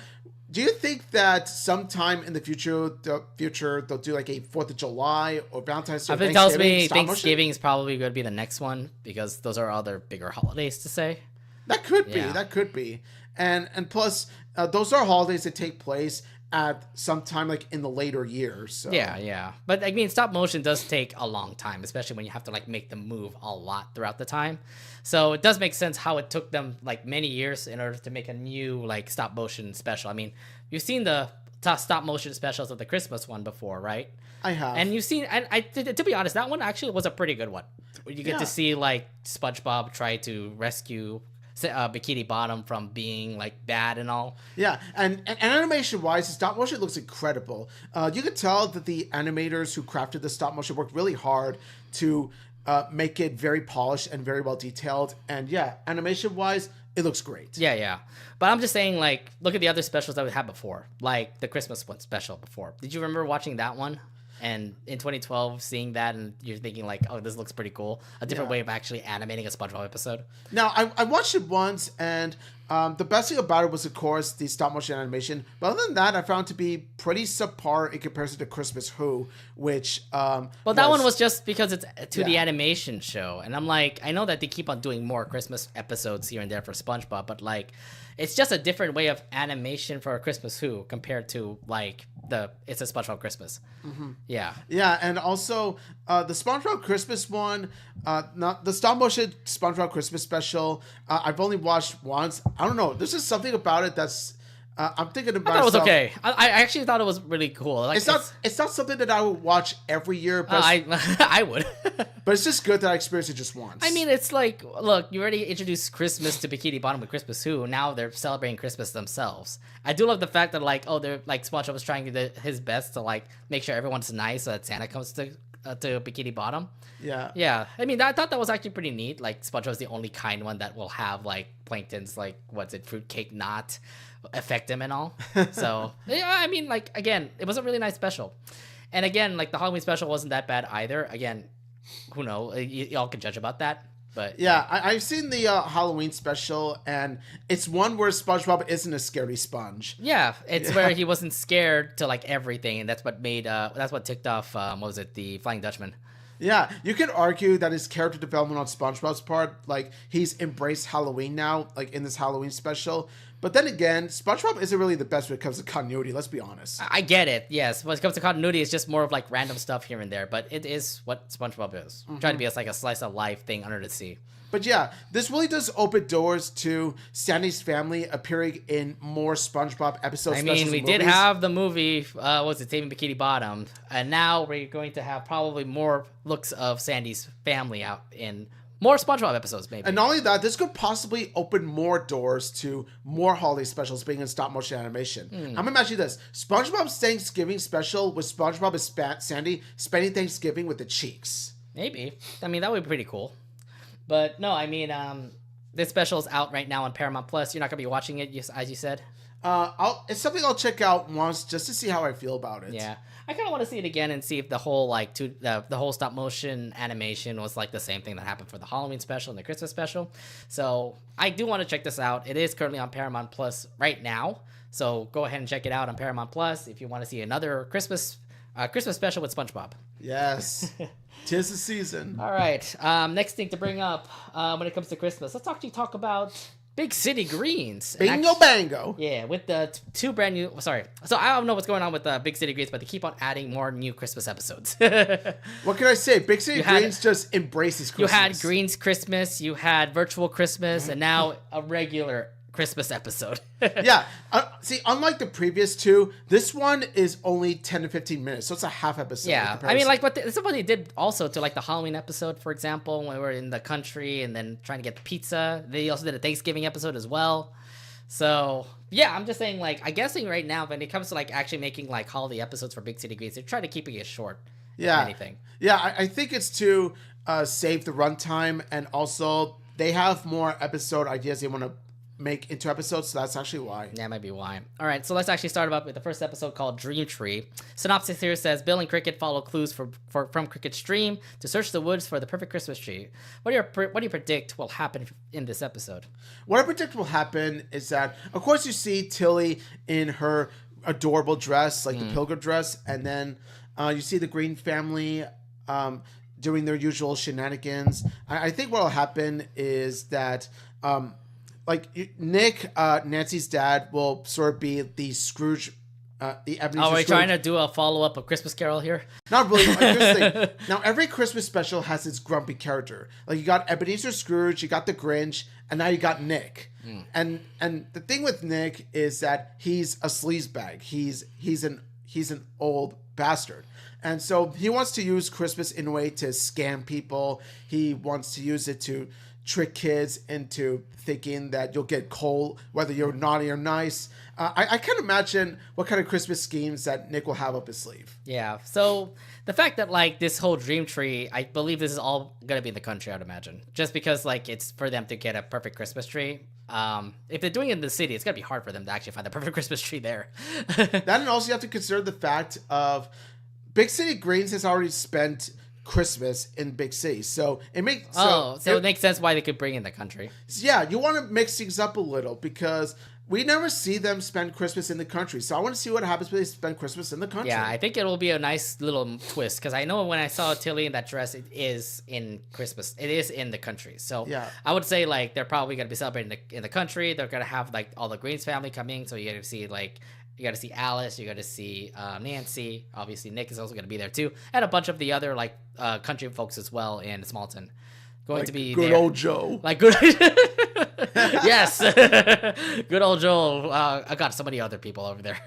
Do you think that sometime in the future they'll do like a 4th of July or Valentine's Day? If it tells me Thanksgiving is probably going to be the next one because those are other bigger holidays to say. That could be. That could be. And plus, those are holidays that take place at some time like in the later years. So. Yeah. But I mean, stop motion does take a long time, especially when you have to like make them move a lot throughout the time. So it does make sense how it took them like many years in order to make a new like stop motion special. I mean, you've seen the stop motion specials of the Christmas one before, right? I have. And you've seen, and to be honest, that one actually was a pretty good one. You get to see like SpongeBob try to rescue Bikini Bottom from being like bad and all. Yeah, and animation wise, the stop motion looks incredible. You could tell that the animators who crafted the stop motion worked really hard to make it very polished and very well detailed. And yeah, animation wise, it looks great. Yeah. But I'm just saying, like, look at the other specials that we had before, like the Christmas one special before. Did you remember watching that one? And in 2012, seeing that, and you're thinking like, oh, this looks pretty cool. A different way of actually animating a SpongeBob episode. Now, I watched it once, and the best thing about it was, of course, the stop-motion animation. But other than that, I found it to be pretty subpar in comparison to Christmas Who, which... that one was just because it's the animation show. And I'm like, I know that they keep on doing more Christmas episodes here and there for SpongeBob, but like... It's just a different way of animation for a Christmas Who compared to like it's a SpongeBob Christmas. Mm-hmm. Yeah, and also the SpongeBob Christmas one, not the stop motion SpongeBob Christmas special. I've only watched once. I don't know. There's just something about it that's. I'm thinking about. I thought it was okay. I actually thought it was really cool. Like, it's not something that I would watch every year. But I would. But it's just good that I experienced it just once. I mean, it's like, look, you already introduced Christmas to Bikini Bottom with Christmas Who. Now they're celebrating Christmas themselves. I do love the fact that like, they're like SpongeBob was trying his best to like make sure everyone's nice so that Santa comes to Bikini Bottom. Yeah. I mean, I thought that was actually pretty neat. Like SpongeBob's the only kind one that will have like Plankton's like fruitcake knot affect him and all. So yeah, I mean, like again, it was a really nice special. And again, like the Halloween special wasn't that bad either. Again, who knows? Y'all can judge about that. But yeah, I've seen the Halloween special, and it's one where SpongeBob isn't a scary sponge. Yeah, it's where he wasn't scared to like everything, and that's what ticked off. What was it? The Flying Dutchman. Yeah, you could argue that his character development on SpongeBob's part, like he's embraced Halloween now, like in this Halloween special. But then again, SpongeBob isn't really the best when it comes to continuity, let's be honest. I get it, yes. When it comes to continuity, it's just more of like random stuff here and there. But it is what SpongeBob is. Mm-hmm. Trying to be like a slice of life thing under the sea. But yeah, this really does open doors to Sandy's family appearing in more SpongeBob episodes. I mean, we did have the movie, Saving Bikini Bottom? And now we're going to have probably more looks of Sandy's family out in more SpongeBob episodes, maybe. And not only that, this could possibly open more doors to more holiday specials being in stop-motion animation. I'm going to imagine this. SpongeBob's Thanksgiving special with SpongeBob and Sandy spending Thanksgiving with the Cheeks. Maybe. I mean, that would be pretty cool. But no, I mean, this special is out right now on Paramount Plus. You're not going to be watching it, as you said? It's something I'll check out once just to see how I feel about it. Yeah. I kind of want to see it again and see if the whole the whole stop motion animation was like the same thing that happened for the Halloween special and the Christmas special. So I do want to check this out. It is currently on Paramount Plus right now. So go ahead and check it out on Paramount Plus if you want to see another Christmas special with SpongeBob. Yes. 'Tis the season. All right. Next thing to bring up when it comes to Christmas, let's actually talk about Big City Greens. Bingo bango. Yeah, with the two brand new. Sorry, so I don't know what's going on with Big City Greens, but they keep on adding more new Christmas episodes. What can I say? Big City Greens just embraces Christmas. You had Greens Christmas, you had Virtual Christmas, and now a regular Christmas episode. Yeah. See, unlike the previous two, this one is only 10 to 15 minutes, so it's a half episode. Yeah, I mean, like this is what they did also to like the Halloween episode, for example, when we were in the country and then trying to get the pizza. They also did a Thanksgiving episode as well. So yeah, I'm just saying, like, I'm guessing right now when it comes to like actually making like holiday episodes for Big City Greens, they're trying to keep it short. Yeah. Anything. Yeah, I think it's to save the runtime, and also they have more episode ideas they want to make into episodes, so that's actually why. Yeah, that might be why. All right, so let's actually start up with the first episode called Dream Tree. Synopsis here says Bill and Cricket follow clues from Cricket's dream to search the woods for the perfect Christmas tree. What do you predict will happen in this episode? What I predict will happen is that, of course, you see Tilly in her adorable dress, like the pilgrim dress, and then you see the Green family doing their usual shenanigans. I think what will happen is that like Nick, Nancy's dad, will sort of be the Scrooge, the Ebenezer. Oh, are we Scrooge. trying to do a follow-up of Christmas Carol here? Not really. Like, here's the thing. Now, every Christmas special has its grumpy character. Like, you got Ebenezer Scrooge, you got the Grinch, and now you got Nick. And the thing with Nick is that he's a sleazebag. He's an old bastard. And so he wants to use Christmas in a way to scam people. He wants to use it to trick kids into thinking that you'll get coal whether you're naughty or nice. I can't imagine what kind of Christmas schemes that Nick will have up his sleeve. Yeah, so the fact that like this whole dream tree, I believe this is all gonna be in the country, I'd imagine, just because like it's for them to get a perfect Christmas tree. If they're doing it in the city, it's gonna be hard for them to actually find the perfect Christmas tree there. That, and also you have to consider the fact of Big City Greens has already spent Christmas in big cities, so it makes it makes sense why they could bring in the country. Yeah, you want to mix things up a little because we never see them spend Christmas in the country, so I want to see what happens when they spend Christmas in the country. Yeah, I think it'll be a nice little twist because I know when I saw Tilly in that dress, it is in Christmas. It is in the country, so yeah, I would say like they're probably gonna be celebrating in the country. They're gonna have like all the Greens family coming, so you get to see like. You got to see Alice. You got to see Nancy. Obviously, Nick is also going to be there too, and a bunch of the other like country folks as well in Smalton. Going like to be good there. Old Joe. Like good, yes, good old Joe. I got so many other people over there.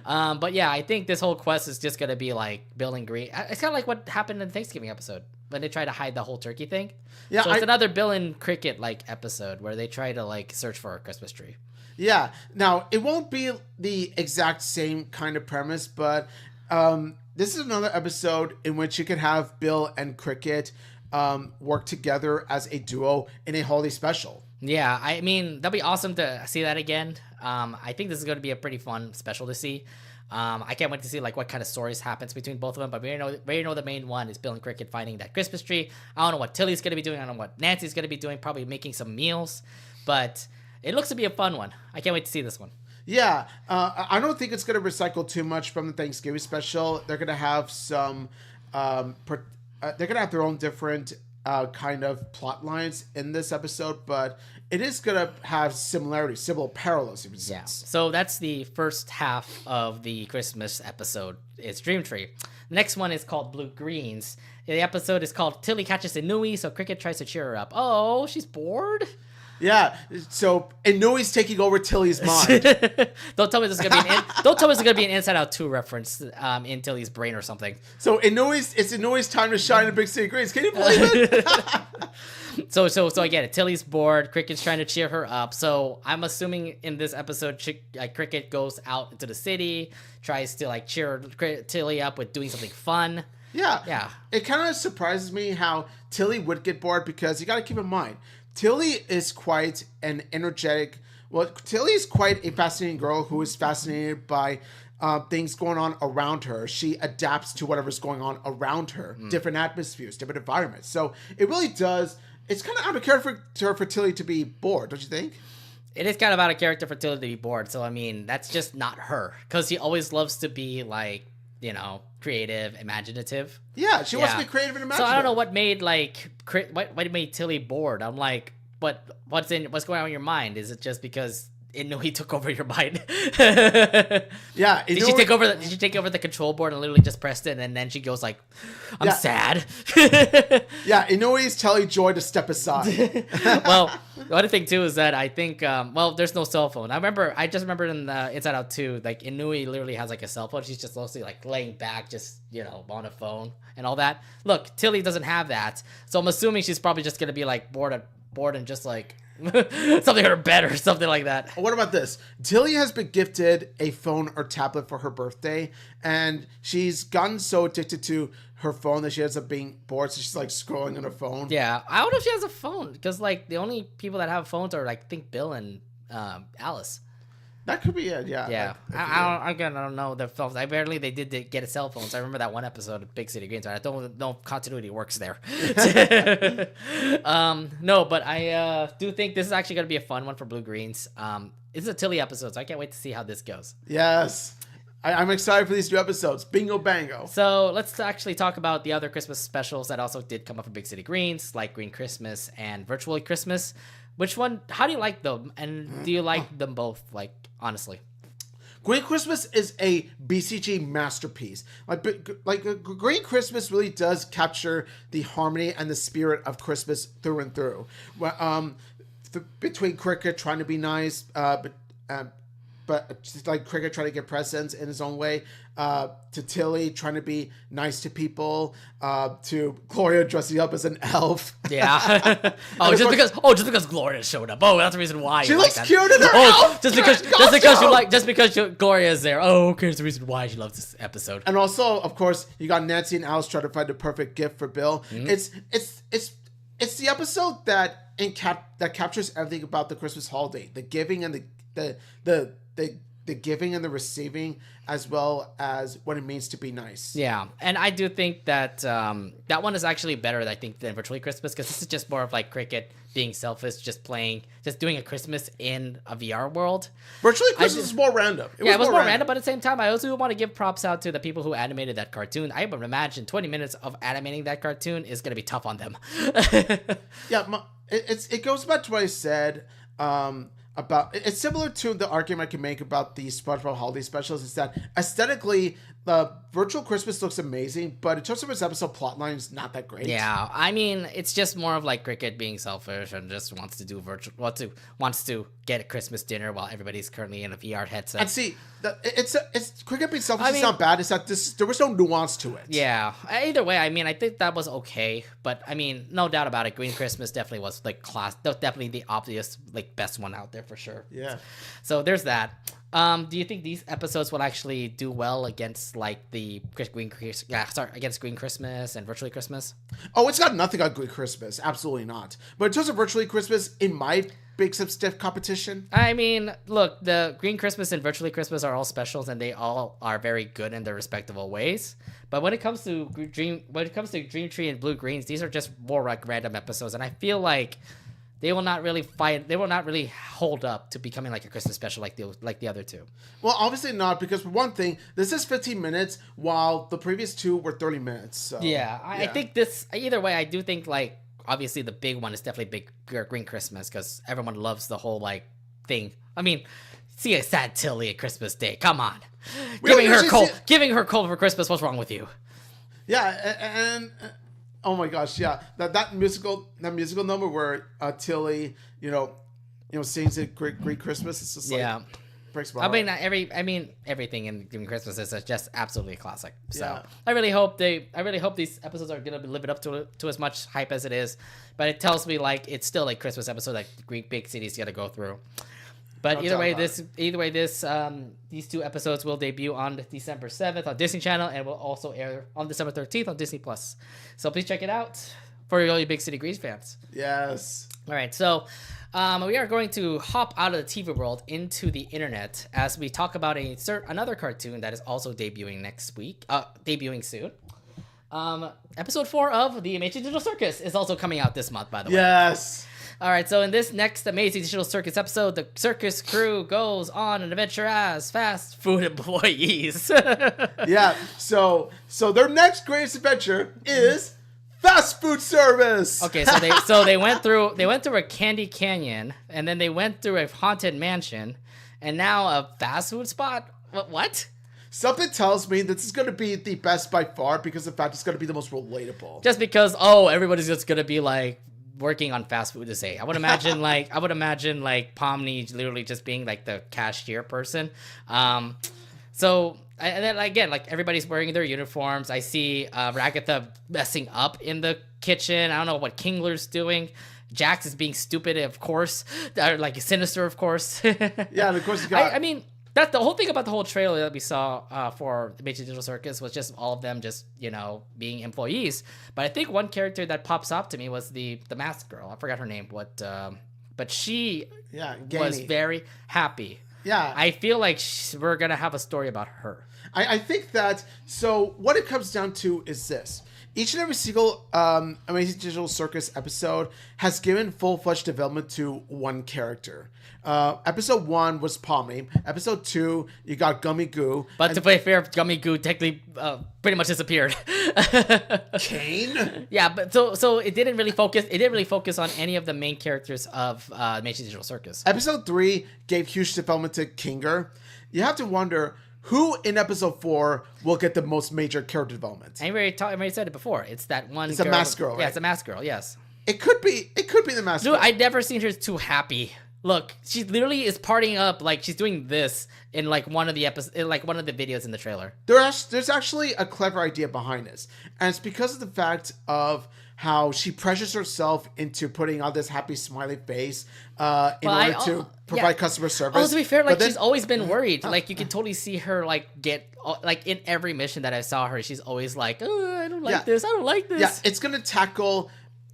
But yeah, I think this whole quest is just going to be like Bill and Green. It's kind of like what happened in the Thanksgiving episode when they try to hide the whole turkey thing. Yeah, so it's another Bill and Cricket like episode where they try to like search for a Christmas tree. Yeah. Now, it won't be the exact same kind of premise, but this is another episode in which you could have Bill and Cricket work together as a duo in a holiday special. Yeah, I mean, that'd be awesome to see that again. I think this is going to be a pretty fun special to see. I can't wait to see like what kind of stories happens between both of them, but we already know the main one is Bill and Cricket finding that Christmas tree. I don't know what Tilly's going to be doing. I don't know what Nancy's going to be doing, probably making some meals, but it looks to be a fun one. I can't wait to see this one. Yeah, I don't think it's going to recycle too much from the Thanksgiving special. They're going to have some, they're going to have their own different kind of plot lines in this episode, but it is going to have similarities, similar parallels. Yeah. So that's the first half of the Christmas episode. It's Dream Tree. The next one is called Blue Greens. The episode is called Tilly Catches Inui, so Cricket tries to cheer her up. Oh, she's bored? Yeah, so Inui's taking over Tilly's mind. Don't tell me this is gonna be an Inside Out 2 reference in Tilly's brain or something. So it's Inui's time to shine in Big City Greens. Can you believe it? So I get it. Tilly's bored. Cricket's trying to cheer her up. So I'm assuming in this episode, Cricket goes out into the city, tries to like cheer Tilly up with doing something fun. Yeah. It kind of surprises me how Tilly would get bored because you got to keep in mind, Tilly is quite an energetic. Well, Tilly is quite a fascinating girl who is fascinated by things going on around her. She adapts to whatever's going on around her, different atmospheres, different environments. So it really does. It's kind of out of character for Tilly to be bored, don't you think? It is kind of out of character for Tilly to be bored. So I mean, that's just not her because she always loves to be like, you know, creative, imaginative. Yeah, she wants to be creative and imaginative. So I don't know what made what made Tilly bored. I'm like, but what's going on in your mind? Is it just because Inui took over your mind? Yeah. Did she take over? Did she take over the control board and literally just pressed it, and then she goes like, "I'm sad." Yeah, Inui's telling Joy to step aside. Well, the other thing too is that I think, well, there's no cell phone. I just remember in the Inside Out 2, like Inui literally has like a cell phone. She's just mostly like laying back, just on a phone and all that. Look, Tilly doesn't have that, so I'm assuming she's probably just gonna be like bored and just like. Something on her bed or something like that. What about this? Tilly has been gifted a phone or tablet for her birthday, and she's gotten so addicted to her phone that she ends up being bored, so she's like scrolling on her phone. Yeah, I don't know if she has a phone, because like the only people that have phones are like, I think Bill and Alice. That could be it, yeah. Yeah, I don't know their phones. Apparently they did get a cell phone. So I remember that one episode of Big City Greens. I don't know if continuity works there. No, but I do think this is actually going to be a fun one for Blue Greens. This is a Tilly episode, so I can't wait to see how this goes. Yes. I'm excited for these new episodes. Bingo bango. So let's actually talk about the other Christmas specials that also did come up for Big City Greens, like Green Christmas and Virtually Christmas. Which one? How do you like them? And do you like them both? Like, honestly. Green Christmas is a BCG masterpiece. Like Green Christmas really does capture the harmony and the spirit of Christmas through and through. Between Cricket trying to be nice, but just like Cricket trying to get presents in his own way, to Tilly trying to be nice to people, to Gloria dressing up as an elf. Yeah. just because Gloria showed up. Oh, that's the reason why. She looks cute in her elf. Just because Gloria is there. Oh, okay, that's the reason why she loves this episode. And also, of course, you got Nancy and Alice trying to find the perfect gift for Bill. Mm-hmm. It's the episode that captures everything about the Christmas holiday: the giving and the giving and the receiving, as well as what it means to be nice. Yeah, and I do think that that one is actually better, I think, than Virtually Christmas, because this is just more of like Cricket being selfish, just doing a Christmas in a VR world. Virtually Christmas is more random. It was more random, but at the same time, I also want to give props out to the people who animated that cartoon. I would imagine 20 minutes of animating that cartoon is going to be tough on them. Yeah, it goes back to what I said. It's similar to the argument I can make about the SpongeBob holiday specials, is that aesthetically the Virtual Christmas looks amazing, but in terms of its episode plotline, is not that great. Yeah, I mean, it's just more of like Cricket being selfish and just wants to get a Christmas dinner while everybody's currently in a VR headset. And see, it's Cricket being selfish is not bad. It's that there was no nuance to it. Yeah, either way, I mean, I think that was okay, but I mean, no doubt about it, Green Christmas definitely was like definitely the obvious like best one out there for sure. Yeah. So there's that. Do you think these episodes will actually do well against like the against Green Christmas and Virtually Christmas? Oh, it's got nothing on Green Christmas. Absolutely not. But in terms of Virtually Christmas, it might make some stiff competition. I mean, look, the Green Christmas and Virtually Christmas are all specials, and they all are very good in their respectable ways. But when it comes to Dream Tree and Blue Greens, these are just more like random episodes, and I feel like they will not really hold up to becoming like a Christmas special like the other two. Well, obviously not, because for one thing, this is 15 minutes while the previous two were 30 minutes. So, I think this, either way, I do think like obviously the big one is definitely Green Christmas, because everyone loves the whole like thing. I mean, see a sad Tilly at Christmas Day. Come on. Giving her cold for Christmas. What's wrong with you? Yeah, and oh my gosh, yeah. That musical number where Tilly, sings it Great Christmas. It's just like breaks my heart. Everything in Green Christmas is just absolutely classic. So yeah. I really hope these episodes are gonna be living up to as much hype as it is. But it tells me like it's still a Christmas episode that Greek big city's gotta go through. But either way, these two episodes will debut on December 7th on Disney Channel and will also air on December 13th on Disney Plus. So please check it out for all you Big City Greens fans. Yes. All right, so we are going to hop out of the TV world into the internet as we talk about another cartoon that is also debuting soon. Episode 4 of the Amazing Digital Circus is also coming out this month, by the way. Yes. All right, so in this next Amazing Digital Circus episode, the circus crew goes on an adventure as fast food employees. Yeah, so their next greatest adventure is Fast food service. Okay, so they went through a candy canyon, and then they went through a haunted mansion, and now a fast food spot. What? Something tells me this is going to be the best by far because of the fact it's going to be the most relatable. Just because everybody's just gonna be like working on fast food to say. I would imagine like Pomni literally just being like the cashier person. So and then again, like everybody's wearing their uniforms. I see Ragatha messing up in the kitchen. I don't know what Kingler's doing. Jax is being stupid, of course, or like sinister, of course. Yeah, and of course you got. I mean, that's the whole thing about the whole trailer that we saw for the Amazing Digital Circus was just all of them just being employees. But I think one character that pops up to me was the masked girl. I forgot her name. But she was very happy. Yeah, I feel like we're gonna have a story about her. I think that, so what it comes down to is this. Each and every single Amazing Digital Circus episode has given full-fledged development to one character. Episode 1 was Pomni. Episode 2, you got Gummy Goo. But to be fair, Gummy Goo technically pretty much disappeared. Kane? Yeah, but so it didn't really focus on any of the main characters of Amazing Digital Circus. Episode 3 gave huge development to Kinger. You have to wonder, who in episode 4 will get the most major character development? I already said it before. It's that one. It's a masked girl, right? Yeah, it's a masked girl. Yes. It could be the masked girl. Dude, I've never seen her too happy. Look, she literally is partying up like she's doing this in like one of the videos in the trailer. There's actually a clever idea behind this, and it's because of the fact of how she pressures herself into putting on this happy smiley face in order to provide customer service. Oh, to be fair, like she's always been worried. Like you can totally see her like get like in every mission that I saw her, she's always like, oh, I don't like this. I don't like this. Yeah, it's gonna tackle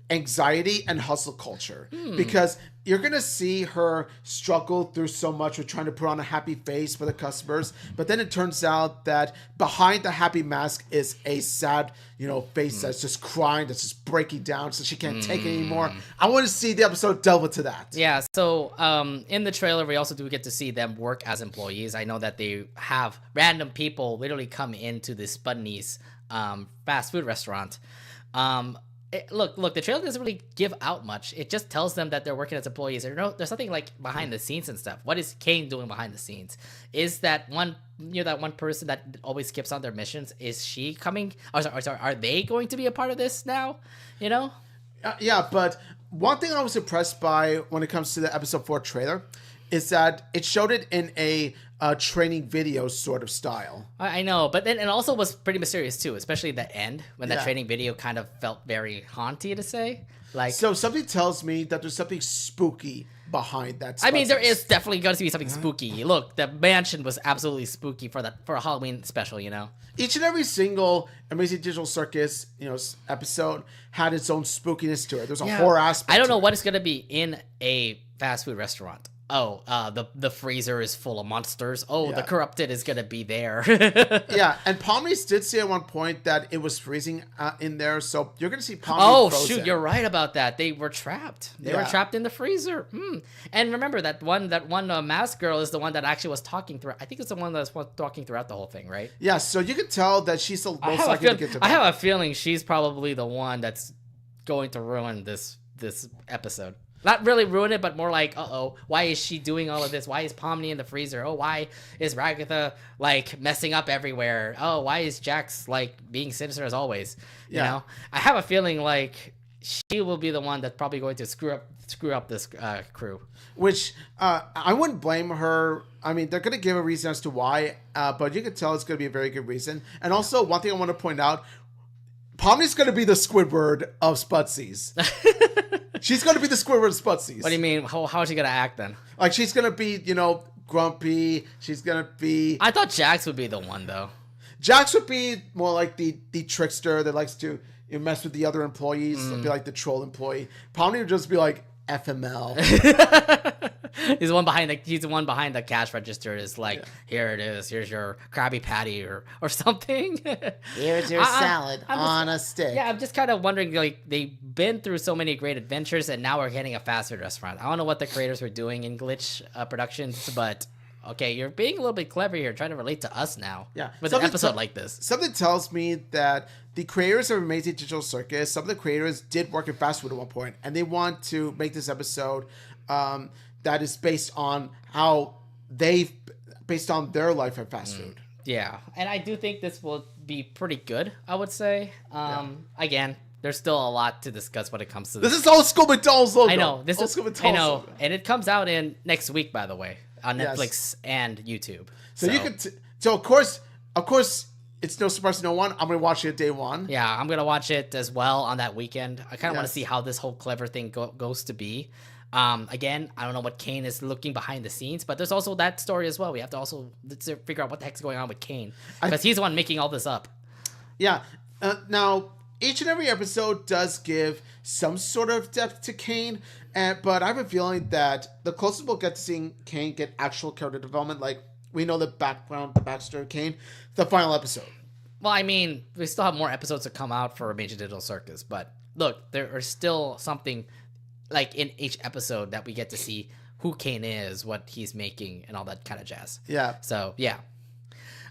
anxiety and hustle culture because you're gonna see her struggle through so much with trying to put on a happy face for the customers, but then it turns out that behind the happy mask is a sad face that's just crying, that's just breaking down, so she can't take it anymore. I want to see the episode delve into that. Yeah, so in the trailer we also do get to see them work as employees. I know that they have random people literally come into this Spudney's fast food restaurant. Look, the trailer doesn't really give out much. It just tells them that they're working as employees. There's something like behind the scenes and stuff. What is Kane doing behind the scenes? Is that one person that always skips on their missions? Is she coming? Sorry, are they going to be a part of this now? Yeah, but one thing I was impressed by when it comes to the episode 4 trailer is that it showed it in a training video sort of style. I know, but then it also was pretty mysterious too, especially the end when that training video kind of felt very haunty to say. Like, so something tells me that there's something spooky behind that. I mean, there is definitely going to be something spooky. Look, the mansion was absolutely spooky for a Halloween special. Each and every single Amazing Digital Circus, episode had its own spookiness to it. There's a horror aspect. I don't know what it's going to be in a fast food restaurant. Oh, the freezer is full of monsters. Oh, the corrupted is gonna be there. Yeah, and Pomni's did say at one point that it was freezing in there, so you're gonna see Pomni frozen. Shoot, you're right about that. They were trapped. They were trapped in the freezer. And remember that one masked girl is the one that actually was talking through. I think it's the one that was talking throughout the whole thing, right? Yeah, so you can tell that she's the most likely to get to. I have a feeling she's probably the one that's going to ruin this episode. Not really ruin it, but more like, why is she doing all of this? Why is Pomni in the freezer? Oh, why is Ragatha, like, messing up everywhere? Oh, why is Jax, like, being sinister as always? You know? I have a feeling, like, she will be the one that's probably going to screw up this crew. Which, I wouldn't blame her. I mean, they're going to give a reason as to why, but you can tell it's going to be a very good reason. And also, one thing I want to point out, Pomni's going to be the Squidward of Spudsies. She's going to be the Squidward of Spudsies. What do you mean? How is she going to act then? Like, she's going to be, grumpy. She's going to be... I thought Jax would be the one, though. Jax would be more like the trickster that likes to mess with the other employees. Be like the troll employee. Pomni would just be like, FML. He's the one behind the cash register. Is like, here it is. Here's your Krabby Patty or something. Here's your salad on a stick. Yeah, I'm just kind of wondering. Like, they've been through so many great adventures, and now we're getting a fast food restaurant. I don't know what the creators were doing in Glitch Productions, but Okay, you're being a little bit clever here, trying to relate to us now. Yeah. With an Something episode te- like this. Something tells me that the creators of Amazing Digital Circus, some of the creators did work in fast food at one point, and they want to make this episode that is based on based on their life at fast food. Yeah, and I do think this will be pretty good, I would say. Again, there's still a lot to discuss when it comes to this. This is old school McDonald's logo. I know. I know. Logo. And it comes out in next week, by the way, on Netflix and YouTube. So you could. So of course, it's no surprise to no one. I'm gonna watch it day one. Yeah, I'm gonna watch it as well on that weekend. I kind of want to see how this whole clever thing goes to be. Again, I don't know what Kane is looking behind the scenes, but there's also that story as well. We have to also figure out what the heck's going on with Kane, because he's the one making all this up. Yeah. Now, each and every episode does give some sort of depth to Kane, but I have a feeling that the closest we'll get to seeing Kane get actual character development, like we know the backstory of Kane, the final episode. Well, I mean, we still have more episodes to come out for Amazing Digital Circus, but look, there are still something like in each episode that we get to see who Kane is, what he's making, and all that kind of jazz. Yeah. So, yeah.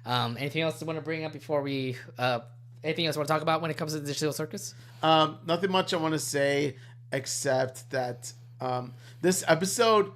Anything else you want to bring up before we... anything else you want to talk about when it comes to the Digital Circus? Nothing much I want to say except that this episode...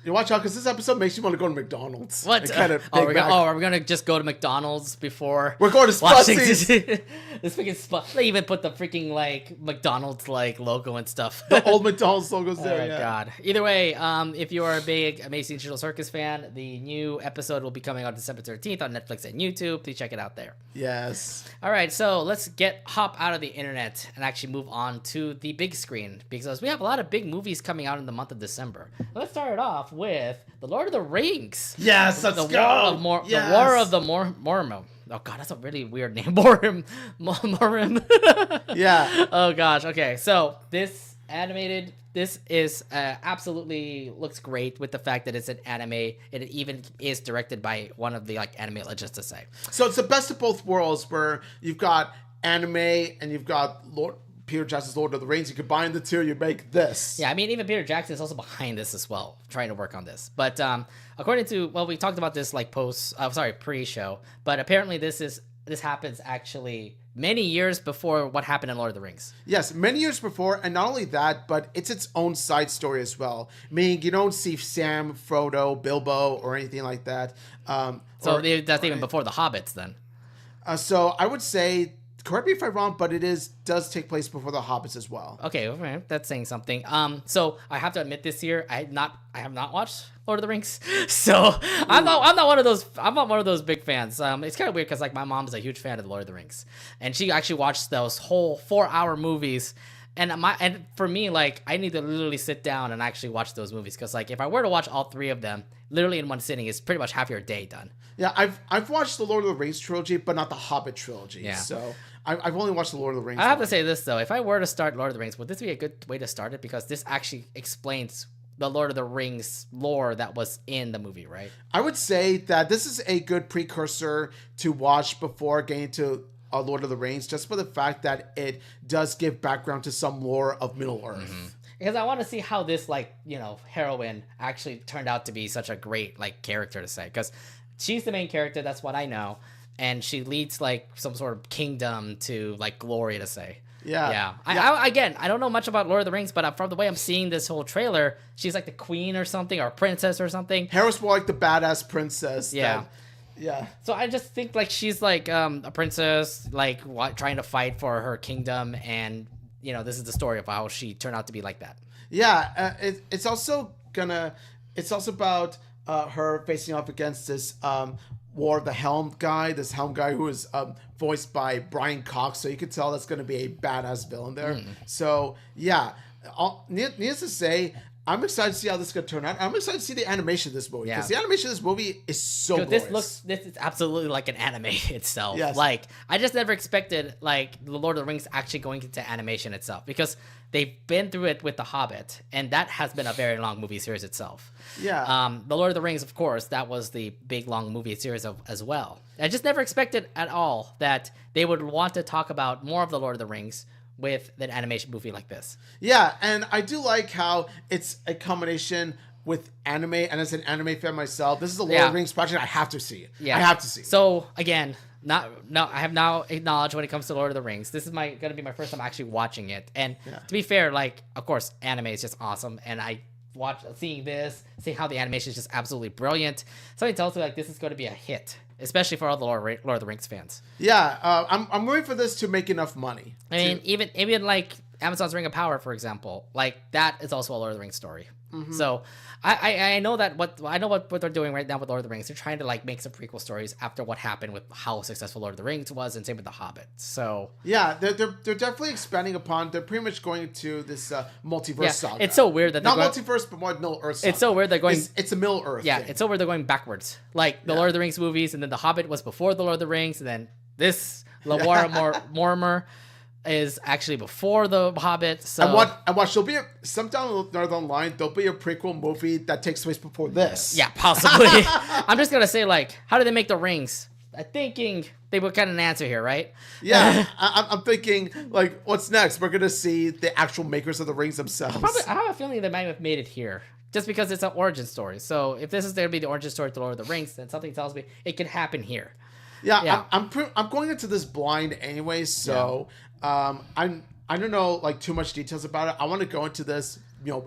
You watch out, because this episode makes you want to go to McDonald's. What? Are we gonna just go to McDonald's before? We're going to Spussies. This freaking They even put the freaking like McDonald's like logo and stuff. The old McDonald's logo's there. Oh God. Either way, if you are a big Amazing Digital Circus fan, the new episode will be coming out December 13th on Netflix and YouTube. Please check it out there. Yes. All right, so let's hop out of the internet and actually move on to the big screen, because we have a lot of big movies coming out in the month of December. Let's start it off with The Lord of the Rings. Yes, let's go. The War of the Morim. Oh God, that's a really weird name. Morim. Yeah. Oh gosh. Okay, so this is absolutely looks great with the fact that it's an anime. It even is directed by one of the like anime legends to say. So it's the best of both worlds, where you've got anime and you've got Peter Jackson's Lord of the Rings. You combine the two, you make this. Yeah, I mean, even Peter Jackson is also behind this as well, trying to work on this. But according to, well, we talked about this like pre-show, but apparently this happens actually many years before what happened in Lord of the Rings. Yes, many years before, and not only that, but it's its own side story as well. Meaning you don't see Sam, Frodo, Bilbo, or anything like that. That's even before the Hobbits then. So I would say, correct me if I'm wrong, but does take place before the Hobbits as well. Okay, that's saying something. So I have to admit this year, I have not watched Lord of the Rings, so I'm not one of those big fans. It's kind of weird because like my mom's a huge fan of the Lord of the Rings, and she actually watched those whole 4-hour movies. And for me, like, I need to literally sit down and actually watch those movies, because like if I were to watch all 3 of them literally in one sitting, it's pretty much half your day done. Yeah, I've watched the Lord of the Rings trilogy, but not the Hobbit trilogy. Yeah. So I've only watched the Lord of the Rings. I have to say this though: if I were to start Lord of the Rings, would this be a good way to start it? Because this actually explains the Lord of the Rings lore that was in the movie, right? I would say that this is a good precursor to watch before getting to Lord of the Rings, just for the fact that it does give background to some lore of Middle Earth. Mm-hmm. Because I want to see how this, like, heroine actually turned out to be such a great, like, character to say. Because she's the main character, that's what I know. And she leads, like, some sort of kingdom to, like, glory to say. Yeah. I don't know much about Lord of the Rings, but from the way I'm seeing this whole trailer, she's like the queen or something, or princess or something. Hera's more like the badass princess. Yeah. Yeah. So I just think like she's like a princess, like trying to fight for her kingdom, and this is the story of how she turned out to be like that. Yeah, it's also about her facing off against this War of the Helm guy, who is voiced by Brian Cox, so you can tell that's going to be a badass villain there. So yeah, needless to say, I'm excited to see how this is going to turn out. I'm excited to see the animation of this movie, because the animation of this movie is so glorious. This is absolutely like an anime itself. Yes. Like, I just never expected like the Lord of the Rings actually going into animation itself, because they've been through it with The Hobbit, and that has been a very long movie series itself. Yeah. The Lord of the Rings, of course, that was the big long movie series as well. I just never expected at all that they would want to talk about more of the Lord of the Rings with an animation movie like this. Yeah, and I do like how it's a combination with anime, and as an anime fan myself, this is a Lord of the Rings project. I have to see it. Yeah. I have to see it. So again, I have now acknowledged when it comes to Lord of the Rings, this is gonna be my first time actually watching it. And to be fair, like, of course, anime is just awesome, and seeing how the animation is just absolutely brilliant. Something tells me like this is going to be a hit, especially for all the Lord of the Rings fans. Yeah, I'm waiting for this to make enough money. I mean, even like Amazon's Ring of Power, for example, like that is also a Lord of the Rings story. So I know what they're doing right now with Lord of the Rings. They're trying to like make some prequel stories after what happened with how successful Lord of the Rings was, and same with The Hobbit. So yeah, they're definitely expanding upon. They're pretty much going to this multiverse saga. It's so weird that not multiverse, but more Middle Earth saga. It's so weird they're going. It's a Middle Earth. Yeah, thing. it's so weird they're going backwards. Like the Lord of the Rings movies, and then The Hobbit was before the Lord of the Rings, and then this Mortimer is actually before the Hobbit. So and watch there'll be sometime down the line there'll be a prequel movie that takes place before this. Yeah, possibly. I'm just gonna say, like, how did they make the rings? I'm thinking they would get an answer here, right? Yeah, I'm thinking, like, what's next? We're gonna see the actual makers of the rings themselves. I have a feeling they might have made it here, just because it's an origin story. So if this is gonna be the origin story to Lord of the Rings, then something tells me it can happen here. Yeah. I'm going into this blind anyway, so I don't know like too much details about it. I want to go into this,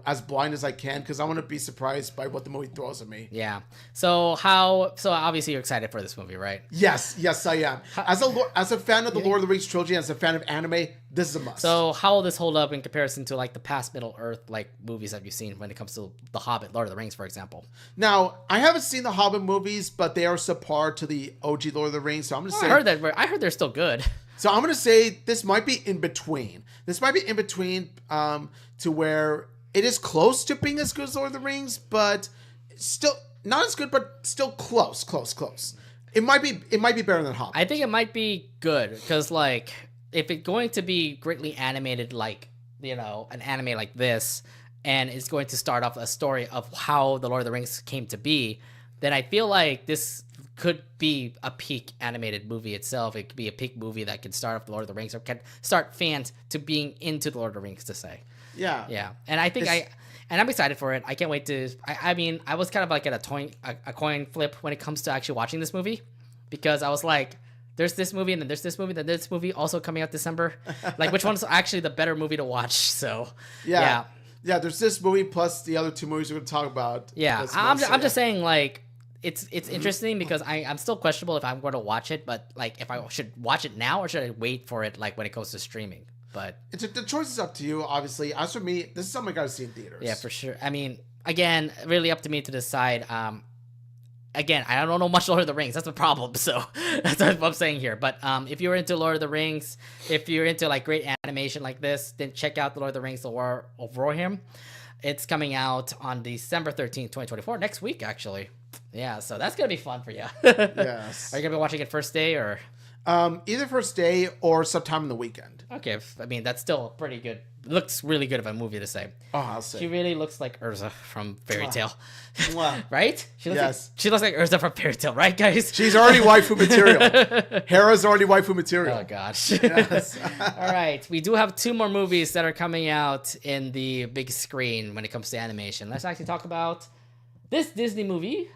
as blind as I can, because I want to be surprised by what the movie throws at me. Yeah. So obviously you're excited for this movie, right? Yes, I am. As a fan of the Lord of the Rings trilogy, as a fan of anime, this is a must. So how will this hold up in comparison to like the past Middle Earth like movies that you've seen when it comes to The Hobbit, Lord of the Rings, for example? Now, I haven't seen the Hobbit movies, but they are subpar to the OG Lord of the Rings. So I'm just saying. I heard they're still good. So I'm going to say this might be in between. This might be in between to where it is close to being as good as Lord of the Rings, but still not as good, but still close. It might be better than Hobbit. I think it might be good because, like, if it's going to be greatly animated, like, an anime like this, and it's going to start off a story of how the Lord of the Rings came to be, then I feel like this could be a peak animated movie itself. It could be a peak movie that can start off the Lord of the Rings, or can start fans to being into the Lord of the Rings, to say. Yeah. And I think I'm excited for it. I can't wait to. I mean, I was kind of like at a coin flip when it comes to actually watching this movie, because I was like, there's this movie, and then there's this movie, then this movie also coming out December. Like, which one's actually the better movie to watch? So yeah. There's this movie plus the other two movies we're going to talk about. Yeah, I'm just saying, like, it's interesting because I'm still questionable if I'm going to watch it, but like if I should watch it now or should I wait for it like when it goes to streaming. But the choice is up to you, obviously. As for me, this is something I got to see in theaters. Yeah, for sure. I mean, again, really up to me to decide. Again, I don't know much Lord of the Rings. That's the problem. So that's what I'm saying here. But if you're into Lord of the Rings, if you're into like great animation like this, then check out the Lord of the Rings: The War of Rohirrim. It's coming out on December 13th, 2024, next week, actually. Yeah, so that's going to be fun for you. Yes. Are you going to be watching it first day or? Either first day or sometime in the weekend. Okay, I mean, that's still pretty good. Looks really good of a movie to say. Oh, I'll say. She really looks like Urza from Fairy Tale. Mwah. Right? She looks like Urza from Fairy Tale, right, guys? She's already waifu material. Hera's already waifu material. Oh, gosh. Yes. All right. We do have 2 more movies that are coming out in the big screen when it comes to animation. Let's actually talk about this Disney movie,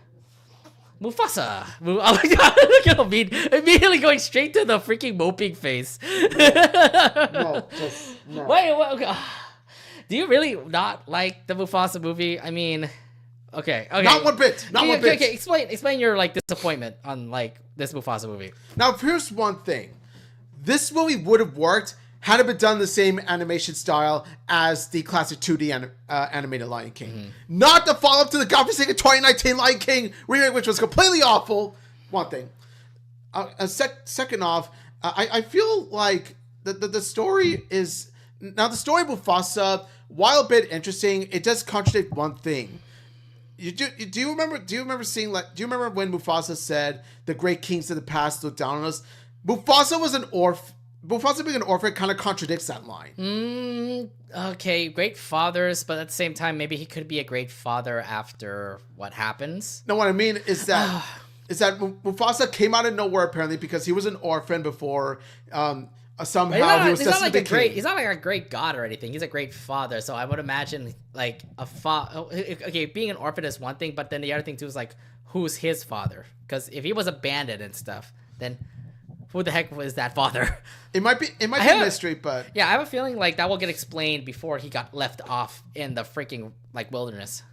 Mufasa. Oh my god, look at him immediately going straight to the freaking moping face. No. Wait, okay. Do you really not like the Mufasa movie? I mean, okay. Not one bit. Okay, explain your like disappointment on like this Mufasa movie. Now, here's one thing. This movie would have worked had it been done the same animation style as the classic 2D animated Lion King. Mm-hmm. Not the follow-up to the godforsaken 2019 Lion King remake, which was completely awful. One thing. Second off, I feel like the story is... Now, the story of Mufasa, while a bit interesting, it does contradict one thing. Do you remember seeing, like, do you remember when Mufasa said the great kings of the past looked down on us? Mufasa was an orphan. Mufasa being an orphan kind of contradicts that line. Okay, great fathers, but at the same time, maybe he could be a great father after what happens. No, what I mean is that Mufasa came out of nowhere apparently because he was an orphan before somehow he was He's not destined like to be king. he's not like a great god or anything. He's a great father. So I would imagine like okay, being an orphan is one thing, but then the other thing too is like who's his father? Because if he was abandoned and stuff, then who the heck was that father? It might be a mystery, but yeah, I have a feeling like that will get explained before he got left off in the freaking like wilderness.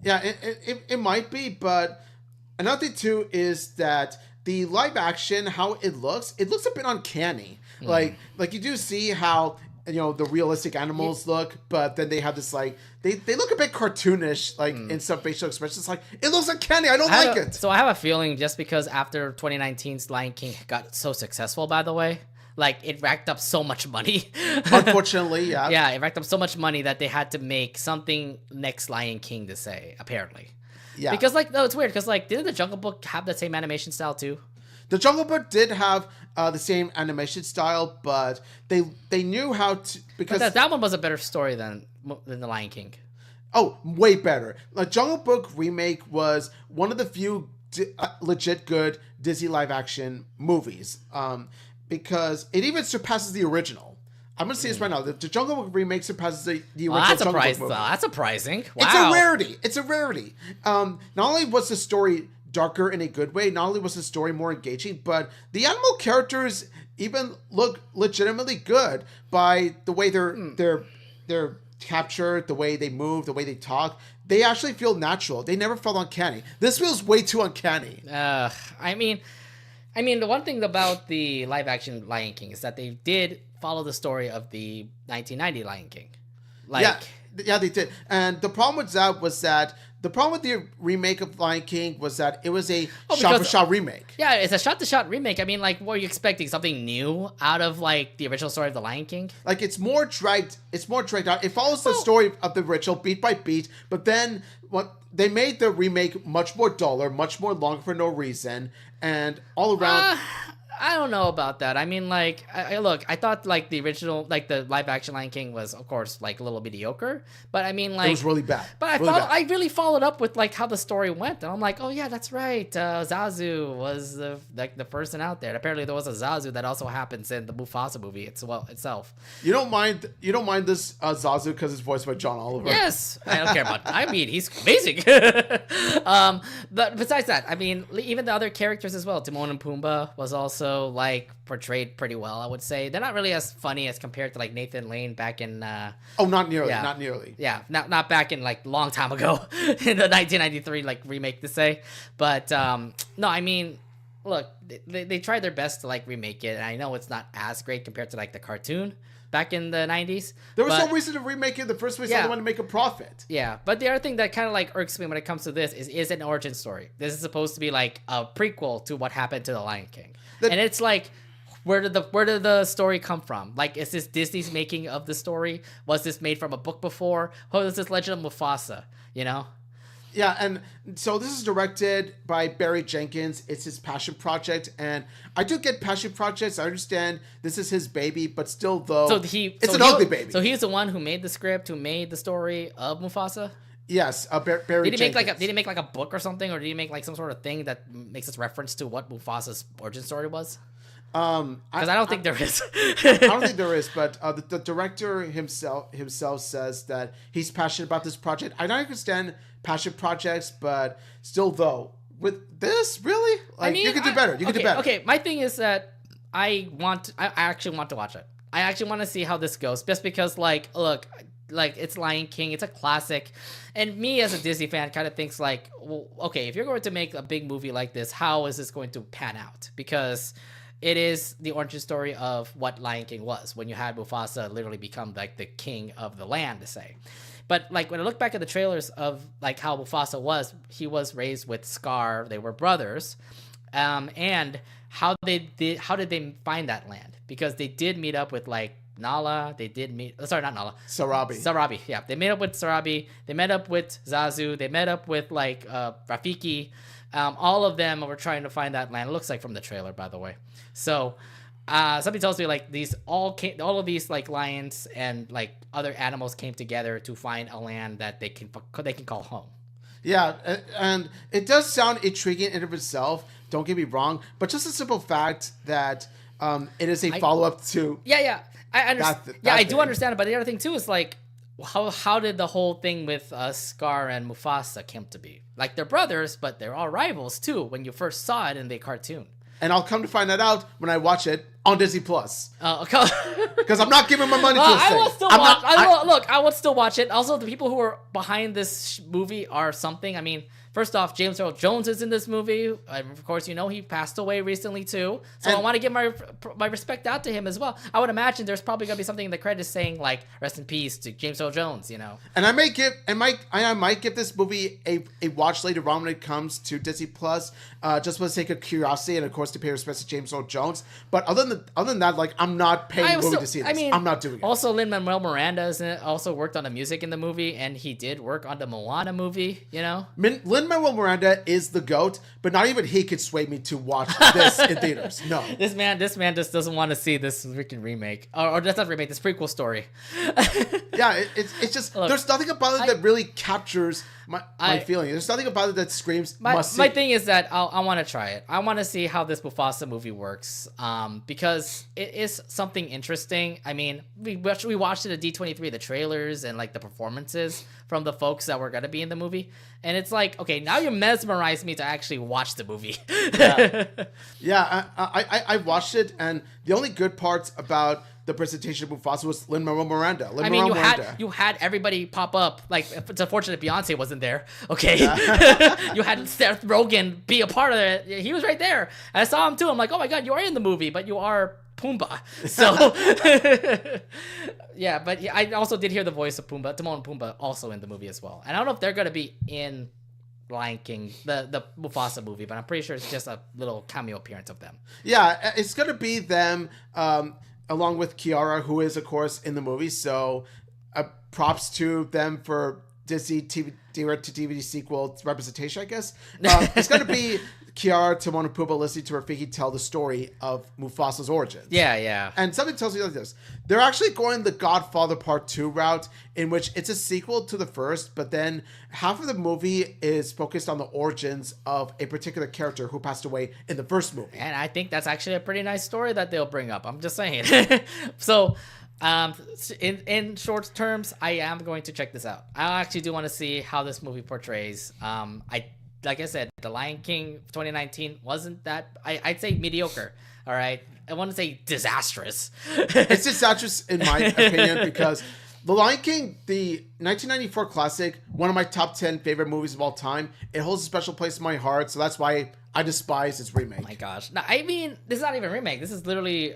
yeah, it might be. But another thing too is that the live action, how it looks a bit uncanny. Like you do see how the realistic animals look, but then they have this like they look a bit cartoonish, like in some facial expressions. Like it looks uncanny. I don't like it. So I have a feeling just because after 2019's Lion King got so successful, by the way, like it racked up so much money. Unfortunately, yeah. Yeah, it racked up so much money that they had to make something next Lion King to say, apparently. Yeah. Because like, no, it's weird because like, didn't the Jungle Book have the same animation style too? The Jungle Book did have the same animation style, but they knew how to, because that one was a better story than the Lion King. Oh, way better. The Jungle Book remake was one of the few legit good Disney live action movies, because it even surpasses the original. I'm gonna say this right now: the Jungle Book remake surpasses the original Jungle Book movie. That's surprising. Wow. It's a rarity. Not only was the story darker in a good way, not only was the story more engaging, but the animal characters even look legitimately good by the way they're captured, the way they move, the way they talk. They actually feel natural. They never felt uncanny. This feels way too uncanny. I mean, the one thing about the live action Lion King is that they did follow the story of the 1990 Lion King. Yeah, they did. And the problem with that was that the problem with the remake of Lion King was that it was a shot-for-shot remake. Yeah, it's a shot-to-shot remake. I mean, like, what are you expecting? Something new out of, like, the original story of The Lion King? Like, it's more dragged out. It follows the story of the original beat by beat, but then they made the remake much more duller, much more long for no reason, and all around... I don't know about that. I mean, like, I thought, like, the original, like, the live-action Lion King was, of course, like, a little mediocre. But, I mean, like... It was really bad. But I really followed up with, like, how the story went. And I'm like, oh, yeah, that's right. Zazu was, the person out there. And apparently there was a Zazu that also happens in the Mufasa movie itself. You don't mind this Zazu because it's voiced by John Oliver? Yes. I don't care about... I mean, he's amazing. But besides that, I mean, even the other characters as well. Timon and Pumbaa was also like portrayed pretty well, I would say. They're not really as funny as compared to like Nathan Lane back in not nearly. Yeah, not back in like long time ago in the 1993 like remake to say. But no, I mean, look, they tried their best to like remake it, and I know it's not as great compared to like the cartoon back in the 90s. There was no reason to remake it in the first place. Yeah. They wanted to make a profit. Yeah, but the other thing that kind of like irks me when it comes to this is an origin story. This is supposed to be like a prequel to what happened to the Lion King. And it's like, where did the story come from? Like, is this Disney's making of the story? Was this made from a book before? What was this Legend of Mufasa? You know? Yeah, and so this is directed by Barry Jenkins. It's his passion project, and I do get passion projects. I understand this is his baby, but still, though, it's an ugly baby. So he's the one who made the script, who made the story of Mufasa? Yes, Barry Jenkins. Did he make like a book or something, or did he make like some sort of thing that makes us reference to what Mufasa's origin story was? Because I don't think there is. I don't think there is, but the director himself says that he's passionate about this project. I don't understand passion projects, but still, though, with this, really, like, I mean, you could do better. You could do better. Okay, my thing is that I actually want to watch it. I actually want to see how this goes, just because, like, look. Like, it's Lion King, it's a classic, and me as a Disney fan kind of thinks like, well, okay, if you're going to make a big movie like this, how is this going to pan out? Because it is the origin story of what Lion King was, when you had Mufasa literally become like the king of the land, to say. But like, when I look back at the trailers of like how Mufasa was, he was raised with Scar, they were brothers, and how did they find that land? Because they did meet up with like Nala, they did meet... Sorry, not Nala. Sarabi, yeah. They met up with Sarabi. They met up with Zazu. They met up with, like, Rafiki. All of them were trying to find that land. It looks like from the trailer, by the way. So, somebody tells me, like, all of these, like, lions and, like, other animals came together to find a land that they can call home. Yeah, and it does sound intriguing in and of itself. Don't get me wrong. But just the simple fact that it is a follow-up to Yeah. I understand. that I do thing. understand it, but the other thing too is like, how did the whole thing with Scar and Mufasa come to be? Like they're brothers, but they're all rivals too. When you first saw it in the cartoon, And I'll come to find that out when I watch it on Disney Plus. okay. Because I'm not giving my money to this I thing. will still watch. I would still watch it. Also, the people who are behind this movie are something. I mean, first off, James Earl Jones is in this movie. Of course, you know he passed away recently too. So I want to give my respect out to him as well. I would imagine there's probably gonna be something in the credits saying like "Rest in peace" to James Earl Jones. You know. And I might give this movie a watch later on when it comes to Disney Plus, just for the sake of curiosity and of course to pay respect to James Earl Jones. But other than that, like I'm not paying movie to see this. I'm not doing it. Also, Lin-Manuel Miranda is in it, also worked on the music in the movie, and he did work on the Moana movie. You know. Lin-Manuel Miranda is the GOAT, but not even he could sway me to watch this in theaters. No. This man just doesn't want to see this freaking remake. Or that's not remake, this prequel story. Yeah, it's just, look, there's nothing about it that really captures my feeling. There's nothing about it that screams must see. My thing is that I want to try it. I want to see how this Mufasa movie works, because it is something interesting. I mean, we watched it at D23, the trailers and like the performances from the folks that were going to be in the movie. And it's like, okay, now you mesmerized me to actually watch the movie. Yeah, I watched it, and the only good parts about the presentation of Mufasa was Lin-Manuel Miranda. You had everybody pop up. Like, it's unfortunate Beyonce wasn't there. Okay, yeah. You had Seth Rogen be a part of it. He was right there. And I saw him too. I'm like, oh my god, you are in the movie, but you are Pumbaa. So, yeah. But I also did hear the voice of Pumbaa, Timon and Pumbaa, also in the movie as well. And I don't know if they're gonna be in Lion King, the Mufasa movie, but I'm pretty sure it's just a little cameo appearance of them. Yeah, it's gonna be them. Along with Kiara, who is, of course, in the movie. So props to them for Disney direct-to-DVD sequel representation, I guess. It's going to be Kiara, Timon, and Pumbaa listening to Rafiki tell the story of Mufasa's origins. Yeah. And something tells me like this. They're actually going the Godfather Part 2 route, in which it's a sequel to the first, but then half of the movie is focused on the origins of a particular character who passed away in the first movie. And I think that's actually a pretty nice story that they'll bring up. I'm just saying. So, in short terms, I am going to check this out. I actually do want to see how this movie portrays. Like I said, The Lion King 2019 wasn't that. I'd say mediocre. All right, I want to say disastrous. It's disastrous in my opinion because The Lion King, the 1994 classic, one of my top 10 favorite movies of all time. It holds a special place in my heart, so that's why I despise its remake. Oh my gosh! No, I mean, this is not even a remake. This is literally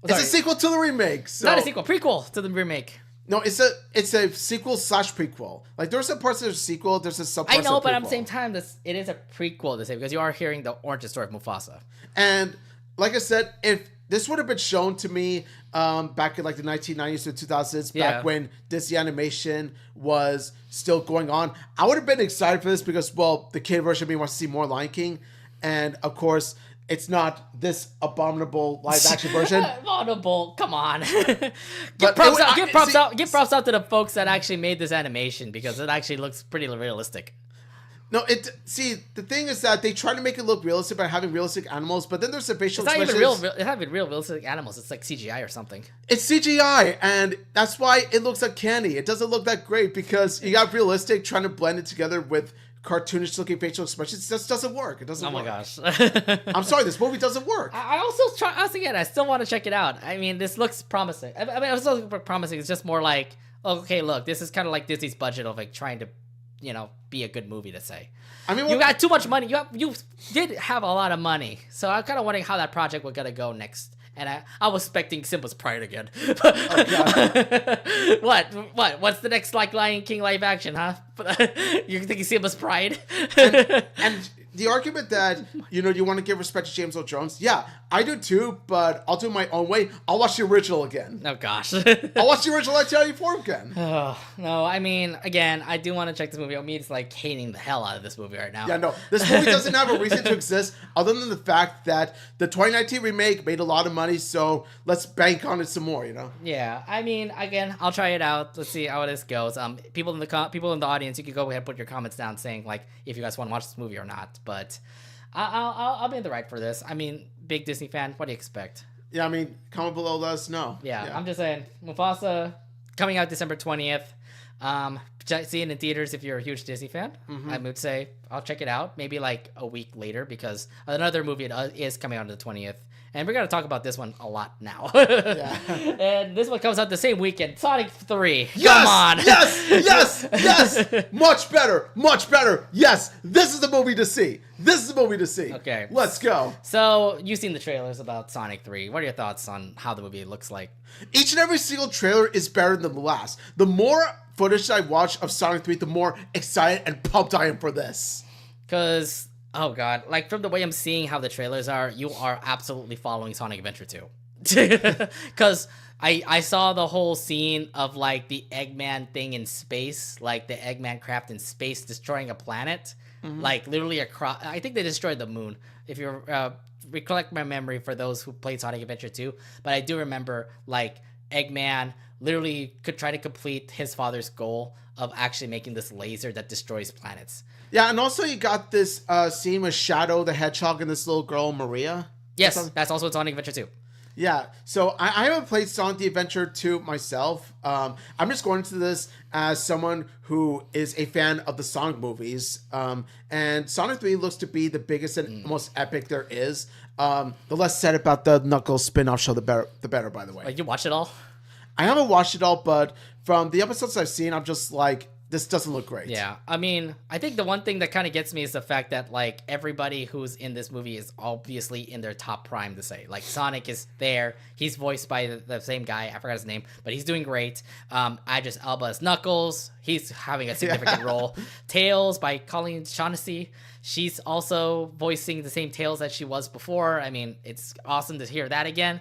it's a sequel to the remake. So. Not a sequel, prequel to the remake. No, it's a sequel / prequel. Like there's some parts that are sequel, there's a sub. I know, but at the same time, it is a prequel to say because you are hearing the origin story of Mufasa. And like I said, if this would have been shown to me back in like the 1990s to 2000s, back when Disney animation was still going on, I would have been excited for this because, well, the kid version of me wants to see more Lion King, and of course. It's not this abominable live-action version. Abominable, come on. Give props out to the folks that actually made this animation because it actually looks pretty realistic. No, the thing is that they try to make it look realistic by having realistic animals, but then there's the facial expressions. It's not even real realistic animals. It's like CGI or something. It's CGI, and that's why it looks uncanny. It doesn't look that great because you got realistic trying to blend it together with cartoonish looking facial expressions. It just doesn't work. It doesn't work. Oh my gosh. I'm sorry, this movie doesn't work. I still want to check it out. I mean, this looks promising. I mean, it's not promising. It's just more like, okay, look, this is kind of like Disney's budget of like trying to, be a good movie to say. I mean, you got too much money. You did have a lot of money. So I'm kind of wondering how that project was going to go next. And I was expecting Simba's Pride again. Oh, God. What? What's the next Lion King live action, huh? You're thinking Simba's Pride? and the argument that, you want to give respect to James Earl Jones, yeah, I do too, but I'll do it my own way. I'll watch the original again. Oh, gosh. I'll watch the original 1994 again. Oh, no, I mean, again, I do want to check this movie out. Me, it's like hating the hell out of this movie right now. Yeah, no, this movie doesn't have a reason to exist other than the fact that the 2019 remake made a lot of money, so let's bank on it some more, Yeah, I mean, again, I'll try it out. Let's see how this goes. People in the audience, you can go ahead and put your comments down saying, like, if you guys want to watch this movie or not. But I'll be in the right for this. I mean, big Disney fan. What do you expect? Yeah, I mean, comment below, let us know. Yeah, I'm just saying, Mufasa coming out December 20th. See it in theaters if you're a huge Disney fan. I would say I'll check it out maybe like a week later because another movie is coming out on the 20th. And we're going to talk about this one a lot now. And this one comes out the same weekend. Sonic 3. Yes! Come on. Yes! Much better. Much better. Yes. This is the movie to see. This is the movie to see. Okay. Let's go. So, you've seen the trailers about Sonic 3. What are your thoughts on how the movie looks like? Each and every single trailer is better than the last. The more footage I watch of Sonic 3, the more excited and pumped I am for this. Because... oh god, like from the way I'm seeing how the trailers are, you are absolutely following Sonic Adventure 2. Because I saw the whole scene of like the Eggman thing in space, like the Eggman craft in space destroying a planet, like literally across. I think they destroyed the moon. If you recollect my memory for those who played Sonic Adventure 2, but I do remember like Eggman literally could try to complete his father's goal of actually making this laser that destroys planets. Yeah, and also you got this scene with Shadow the Hedgehog and this little girl, Maria. Yes, that's also in Sonic Adventure 2. Yeah, so I haven't played Sonic the Adventure 2 myself. I'm just going into this as someone who is a fan of the Sonic movies. And Sonic 3 looks to be the biggest and most epic there is. The less said about the Knuckles spin-off show, the better, by the way. Like, you watch it all? I haven't watched it all, but from the episodes I've seen, I'm just like, this doesn't look great. Yeah, I mean, I think the one thing that kind of gets me is the fact that, like, everybody who's in this movie is obviously in their top prime to say. Like, Sonic is there. He's voiced by the same guy. I forgot his name, but he's doing great. Idris Elba as Knuckles. He's having a significant role. Tails by Colleen Shaughnessy. She's also voicing the same Tails that she was before. I mean, it's awesome to hear that again.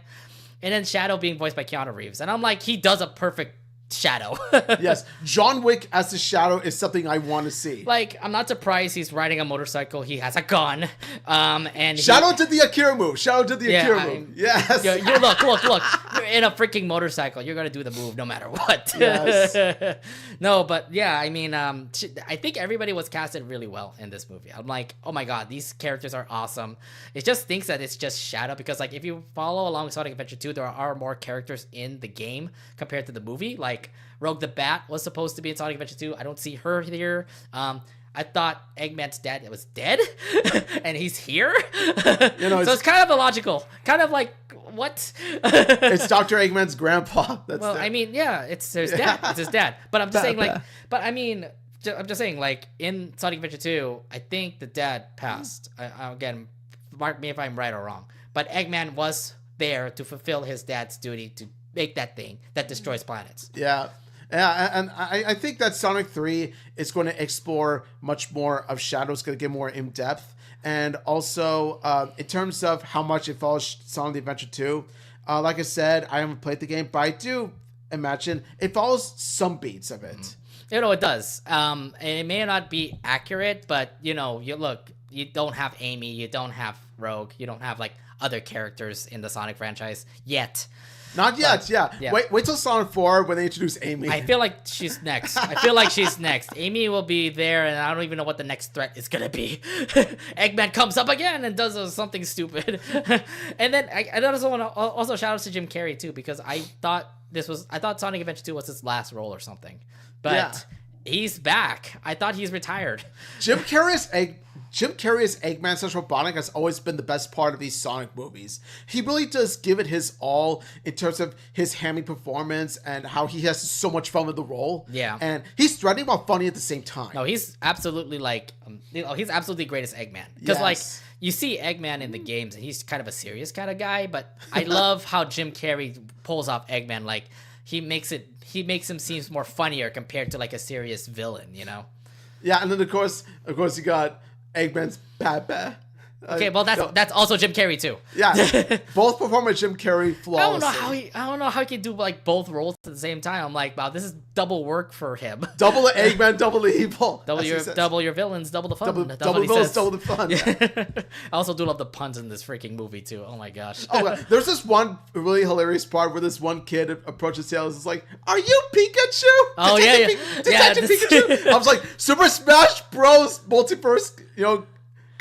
And then Shadow being voiced by Keanu Reeves. And I'm like, he does a perfect Shadow. Yes, John Wick as the Shadow is something I want to see. Like, I'm not surprised he's riding a motorcycle. He has a gun. And Shadow did the Akira move. Shadow did the Akira move. Yes. You look. You're in a freaking motorcycle. You're gonna do the move no matter what. Yes. No, but yeah, I mean, I think everybody was casted really well in this movie. I'm like, oh my god, these characters are awesome. It just thinks that it's just Shadow because, like, if you follow along Sonic Adventure 2, there are more characters in the game compared to the movie. Like, Rogue the Bat was supposed to be in Sonic Adventure 2. I don't see her here. I thought Eggman's dad was dead, and he's here. So it's kind of illogical. Kind of like, what? It's Dr. Eggman's grandpa. I mean, yeah, it's his dad. It's his dad. But I'm just saying, like, I'm just saying, like, in Sonic Adventure 2, I think the dad passed. Again, mark me if I'm right or wrong. But Eggman was there to fulfill his dad's duty to make that thing that destroys planets. Yeah, and I think that Sonic 3 is going to explore much more of Shadow. It's going to get more in depth. And also, in terms of how much it follows Sonic the Adventure 2, like I said, I haven't played the game, but I do imagine it follows some beats of it. You know, it does. And it may not be accurate, but, you know, you don't have Amy, you don't have Rogue, you don't have, like, other characters in the Sonic franchise yet. Not yet, yeah. Wait till Sonic 4 when they introduce Amy. I feel like she's next. Amy will be there, and I don't even know what the next threat is gonna be. Eggman comes up again and does something stupid. And then I also want to also shout out to Jim Carrey too, because I thought Sonic Adventure 2 was his last role or something. But he's back. I thought he's retired. Jim Carrey's Eggman / Robotnik has always been the best part of these Sonic movies. He really does give it his all in terms of his hammy performance and how he has so much fun with the role. Yeah. And he's threatening while funny at the same time. No, he's absolutely like, he's absolutely great as Eggman. Because like, you see Eggman in the games and he's kind of a serious kind of guy, but I love how Jim Carrey pulls off Eggman. Like, he makes him seem more funnier compared to like a serious villain, you know? Yeah, and then of course you got Eggman's Papa. Okay, well that's also Jim Carrey too. Yeah, both perform with Jim Carrey flawlessly. I don't know how he can do like both roles at the same time. I'm like, wow, this is double work for him. Double the Eggman, double the evil. Double your villains, double the fun. Double villains, double the fun. Yeah. I also do love the puns in this freaking movie too. Oh my gosh. There's this one really hilarious part where this one kid approaches Tails and is like, "Are you Pikachu?" Oh Detective Pikachu. I was like, Super Smash Bros. Multiverse,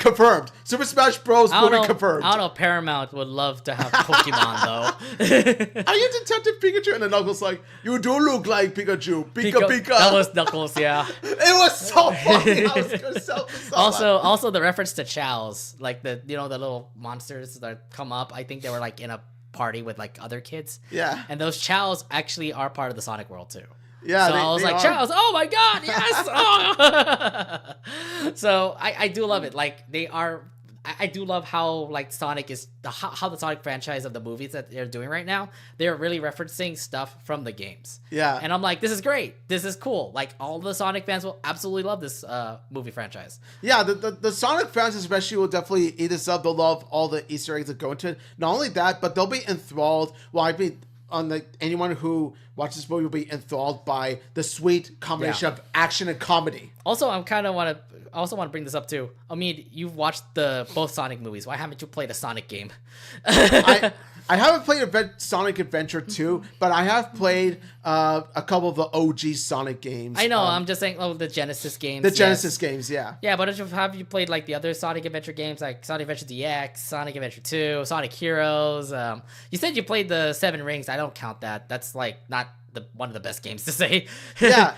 Confirmed. Super Smash Bros. Movie confirmed. I don't know. Paramount would love to have Pokemon though. Are you Detective Pikachu? And then Knuckles like, you do look like Pikachu. Pika Pika. That was Knuckles, yeah. It was so funny. I was gonna sell also the reference to Chows, like the the little monsters that come up. I think they were like in a party with like other kids. Yeah. And those Chows actually are part of the Sonic world too. Yeah, so I was like, Chows, oh my god, yes! Oh. So I do love it. Like they are, I do love how like Sonic is how the Sonic franchise of the movies that they're doing right now. They're really referencing stuff from the games. Yeah, and I'm like, this is great. This is cool. Like all the Sonic fans will absolutely love this movie franchise. Yeah, the Sonic fans especially will definitely eat this up. They'll love all the Easter eggs that go into it. Not only that, but they'll be enthralled. Well, I mean, anyone who watches this movie will be enthralled by the sweet combination of action and comedy. Also, I want to bring this up too. I mean, you've watched both Sonic movies. Why haven't you played a Sonic game? I haven't played Sonic Adventure 2, but I have played a couple of the OG Sonic games. I know. I'm just saying, the Genesis games. The Genesis games, yeah. Yeah, but have you played like the other Sonic Adventure games, like Sonic Adventure DX, Sonic Adventure 2, Sonic Heroes? You said you played the Seven Rings. I don't count that. That's like not one of the best games to say. yeah.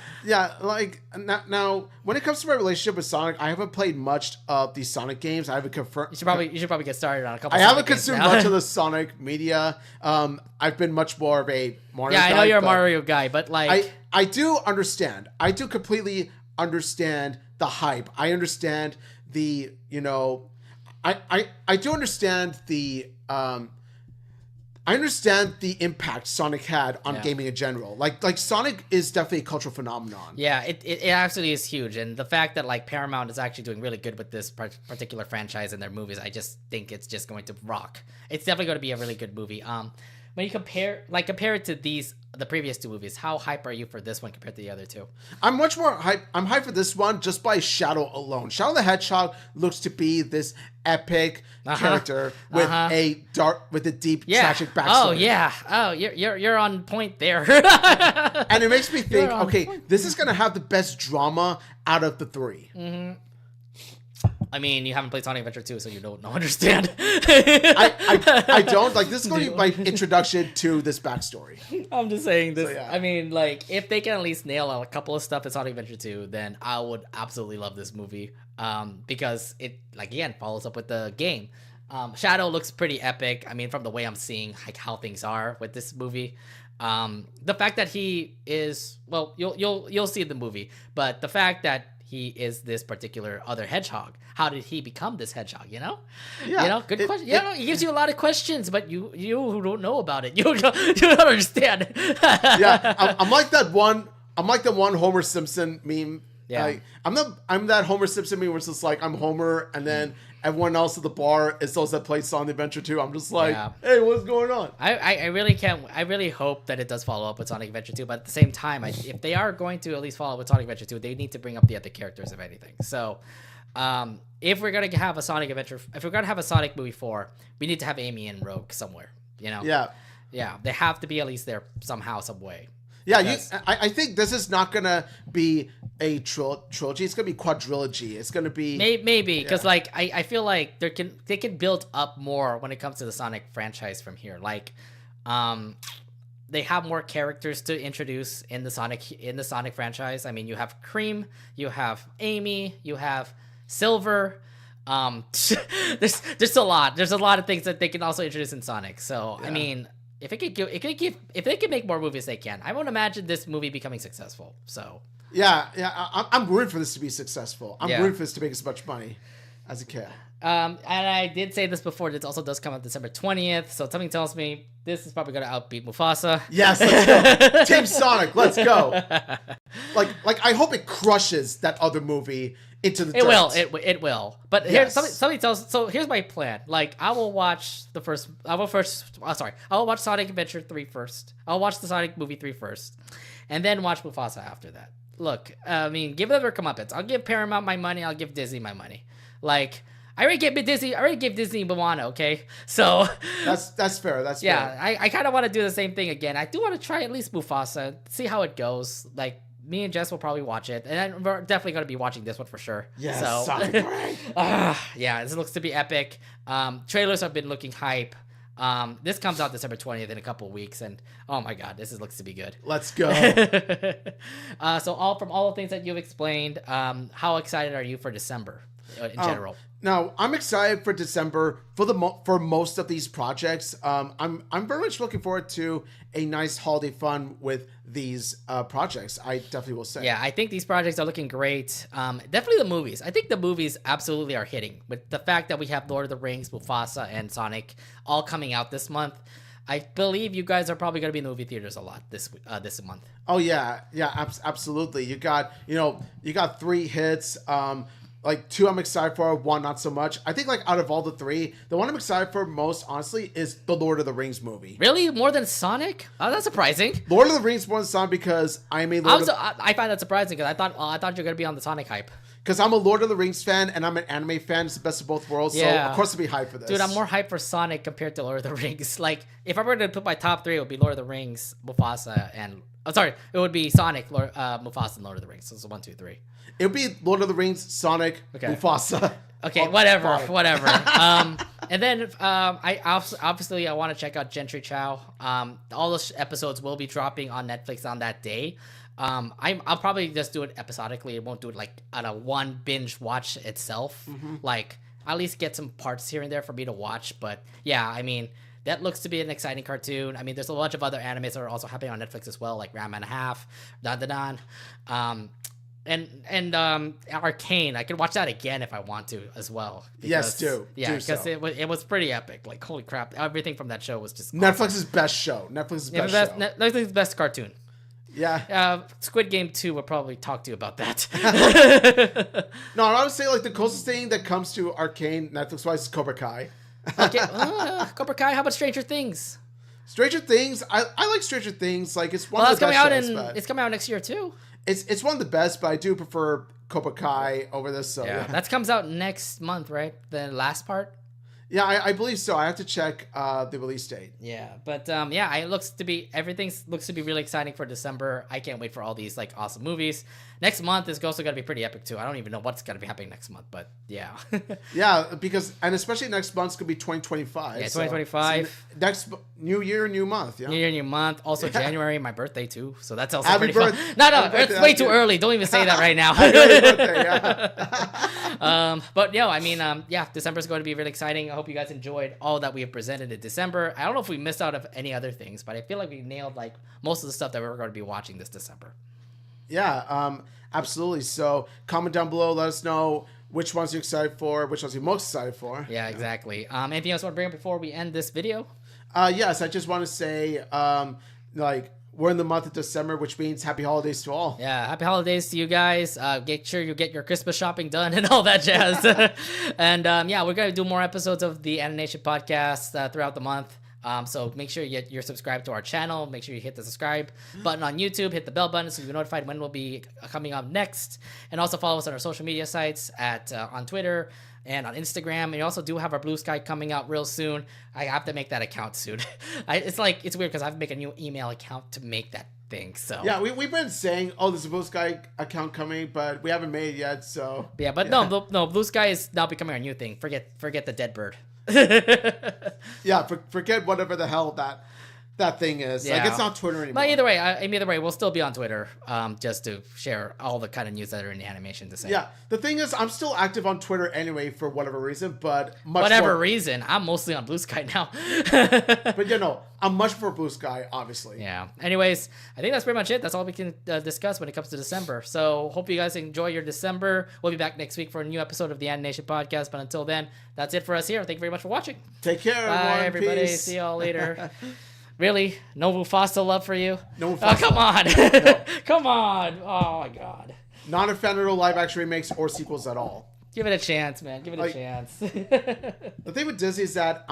Like now, when it comes to my relationship with Sonic, I haven't played much of these Sonic games. I haven't confirmed. You should probably get started on a couple. I haven't consumed much of the Sonic media. I've been much more of a Mario guy. Yeah, I know you're a Mario guy, but like I do understand. I do completely understand the hype. I understand the I do understand the I understand the impact Sonic had on gaming in general. Like Sonic is definitely a cultural phenomenon. Yeah, it absolutely is huge, and the fact that like Paramount is actually doing really good with this particular franchise and their movies, I just think it's just going to rock. It's definitely going to be a really good movie. When you compare it to the previous two movies, how hype are you for this one compared to the other two? I'm much more hype. I'm hyped for this one just by Shadow alone. Shadow the Hedgehog looks to be this epic character with a deep tragic backstory. Oh yeah. Oh, you're on point there. And it makes me think, okay, this is gonna have the best drama out of the three. Mm-hmm. I mean, you haven't played Sonic Adventure 2, so you don't understand. I don't. Like, this is going to be my introduction to this backstory. I'm just saying this. So, yeah. I mean, like, if they can at least nail a couple of stuff in Sonic Adventure 2, then I would absolutely love this movie. Because it, like, again, follows up with the game. Shadow looks pretty epic. I mean, from the way I'm seeing, like, how things are with this movie. The fact that he is, well, you'll see the movie, but the fact that he is this particular other hedgehog. How did he become this hedgehog? Yeah. Good question. He gives you a lot of questions, but you don't know about it. You don't understand. Yeah, I'm like that one. I'm like the one Homer Simpson meme. Yeah, like, I'm that Homer Simpson meme where it's just like I'm Homer, and then everyone else at the bar is those that play Sonic Adventure 2. I'm just like, hey, what's going on? I really can't. I really hope that it does follow up with Sonic Adventure 2, but at the same time, if they are going to at least follow up with Sonic Adventure 2, they need to bring up the other characters, if anything. So, if we're gonna have a Sonic Adventure, if we're gonna have a Sonic movie 4, we need to have Amy and Rogue somewhere. Yeah, they have to be at least there somehow, some way. Yeah, I think this is not gonna be a trilogy. It's gonna be quadrilogy. It's gonna be maybe because like I feel like they can build up more when it comes to the Sonic franchise from here. Like, they have more characters to introduce in the Sonic franchise. I mean, you have Cream, you have Amy, you have Silver. There's a lot. There's a lot of things that they can also introduce in Sonic. So I mean, if they can make more movies, they can. I won't imagine this movie becoming successful. So yeah, I'm rooting for this to be successful. I'm rooting for this to make as much money as it can. And I did say this before. This also does come out December 20th. So something tells me this is probably going to outbeat Mufasa. Yes, let's go. Team Sonic, let's go. Like I hope it crushes that other movie into the dirt. It will. But here, somebody tells. So here's my plan. Like I will watch I will watch Sonic Adventure 3 first. I'll watch the Sonic movie 3 first, and then watch Mufasa after that. Look, I mean, give them their comeuppance. I'll give Paramount my money. I'll give Disney my money. Like, I already gave Disney Moana, okay? So that's fair. Yeah, I kind of want to do the same thing again. I do want to try at least Mufasa, see how it goes. Like, me and Jess will probably watch it, and we're definitely going to be watching this one for sure. Yes, so Sonic the Ring. yeah, this looks to be epic. Trailers have been looking hype. This comes out December 20th in a couple weeks, and oh my god, looks to be good. Let's go. So all the things that you've explained, how excited are you for December in general? Now, I'm excited for December for most of these projects. I'm very much looking forward to a nice holiday fun with these projects. I definitely will say. Yeah, I think these projects are looking great. Definitely the movies. I think the movies absolutely are hitting. With the fact that we have Lord of the Rings, Mufasa, and Sonic all coming out this month, I believe you guys are probably going to be in the movie theaters a lot this month. Oh yeah, absolutely. You got 3 hits. Like 2 I'm excited for, 1 not so much. I think like out of all the 3, the one I'm excited for most, honestly, is the Lord of the Rings movie. Really? More than Sonic? Oh, that's surprising. Lord of the Rings more than Sonic because I'm a I find that surprising because I thought you're gonna be on the Sonic hype. Because I'm a Lord of the Rings fan and I'm an anime fan. It's the best of both worlds. Yeah. So of course I'll be hyped for this. Dude, I'm more hyped for Sonic compared to Lord of the Rings. Like, if I were to put my top 3, it would be Lord of the Rings, Mufasa, and it would be Sonic, Mufasa, and Lord of the Rings. So it's 1, 2, 3. It would be Lord of the Rings, Sonic, Mufasa. Okay, whatever. And then I obviously want to check out Gentry Chow. All those episodes will be dropping on Netflix on that day. I'll probably just do it episodically. I won't do it like on a one binge watch itself. Like, at least get some parts here and there for me to watch. But yeah, I mean, that looks to be an exciting cartoon. I mean, there's a bunch of other animes that are also happening on Netflix as well, like Ram and a Half, Dan Dan Dan. And Arcane, I could watch that again if I want to as well. Because, yes, do. Yeah, because it was pretty epic. Like, holy crap, everything from that show was just Netflix's awesome. best show. Netflix's best cartoon. Yeah. Squid Game 2 will probably talk to you about that. No, I would say like the closest thing that comes to Arcane Netflix-wise is Cobra Kai. Okay, Cobra Kai. How about Stranger Things? Stranger Things, I like Stranger Things. Like it's one of the best shows. It's coming out next year too. It's one of the best, but I do prefer Cobra Kai over this. So yeah. That comes out next month, right? The last part. Yeah, I believe so. I have to check the release date. Yeah, but everything looks to be really exciting for December. I can't wait for all these like awesome movies. Next month is also going to be pretty epic too. I don't even know what's going to be happening next month, but yeah. Yeah, and especially next month's going to be 2025. Yeah, 2025. So next new year, new month. Yeah. New year, new month. Also January, my birthday too. So that's also Happy pretty fun. No, it's way too early. Don't even say that right now. Happy birthday, yeah. But yeah, I mean, December is going to be really exciting. I hope you guys enjoyed all that we have presented in December. I don't know if we missed out of any other things, but I feel like we nailed like most of the stuff that we're going to be watching this December. Yeah, absolutely. So comment down below. Let us know which ones you're excited for, which ones you're most excited for. Yeah, exactly. Anything else you want to bring up before we end this video? Yes, I just want to say, we're in the month of December, which means happy holidays to all. Yeah, happy holidays to you guys. Make sure you get your Christmas shopping done and all that jazz. And we're going to do more episodes of the Anination podcast throughout the month. So make sure you're subscribed to our channel. Make sure you hit the subscribe button on YouTube. Hit the bell button so you'll be notified when we'll be coming up next. And also follow us on our social media sites on Twitter and on Instagram. And we also do have our Blue Sky coming out real soon. I have to make that account soon. It's weird because I have to make a new email account to make that thing. So yeah, we've been saying, there's a Blue Sky account coming, but we haven't made it yet. So yeah, but no, Blue Sky is now becoming our new thing. Forget the dead bird. Yeah, forget whatever the hell that thing is. Yeah. Like, it's not Twitter anymore. But either way, we'll still be on Twitter, just to share all the kind of news that are in the animation to say. Yeah, the thing is, I'm still active on Twitter anyway for whatever reason, but reason, I'm mostly on Blue Sky now. But I'm much for Blue Sky, obviously. Yeah. Anyways, I think that's pretty much it. That's all we can discuss when it comes to December. So hope you guys enjoy your December. We'll be back next week for a new episode of the Anination podcast. But until then, that's it for us here. Thank you very much for watching. Take care, bye, everybody. Peace. See y'all later. Really? No Mufasa love for you? No Mufasa. Oh, come on. No. Come on. Oh, my God. Not a fan of no live action remakes or sequels at all. Give it a chance, man. Give it a chance. The thing with Disney is that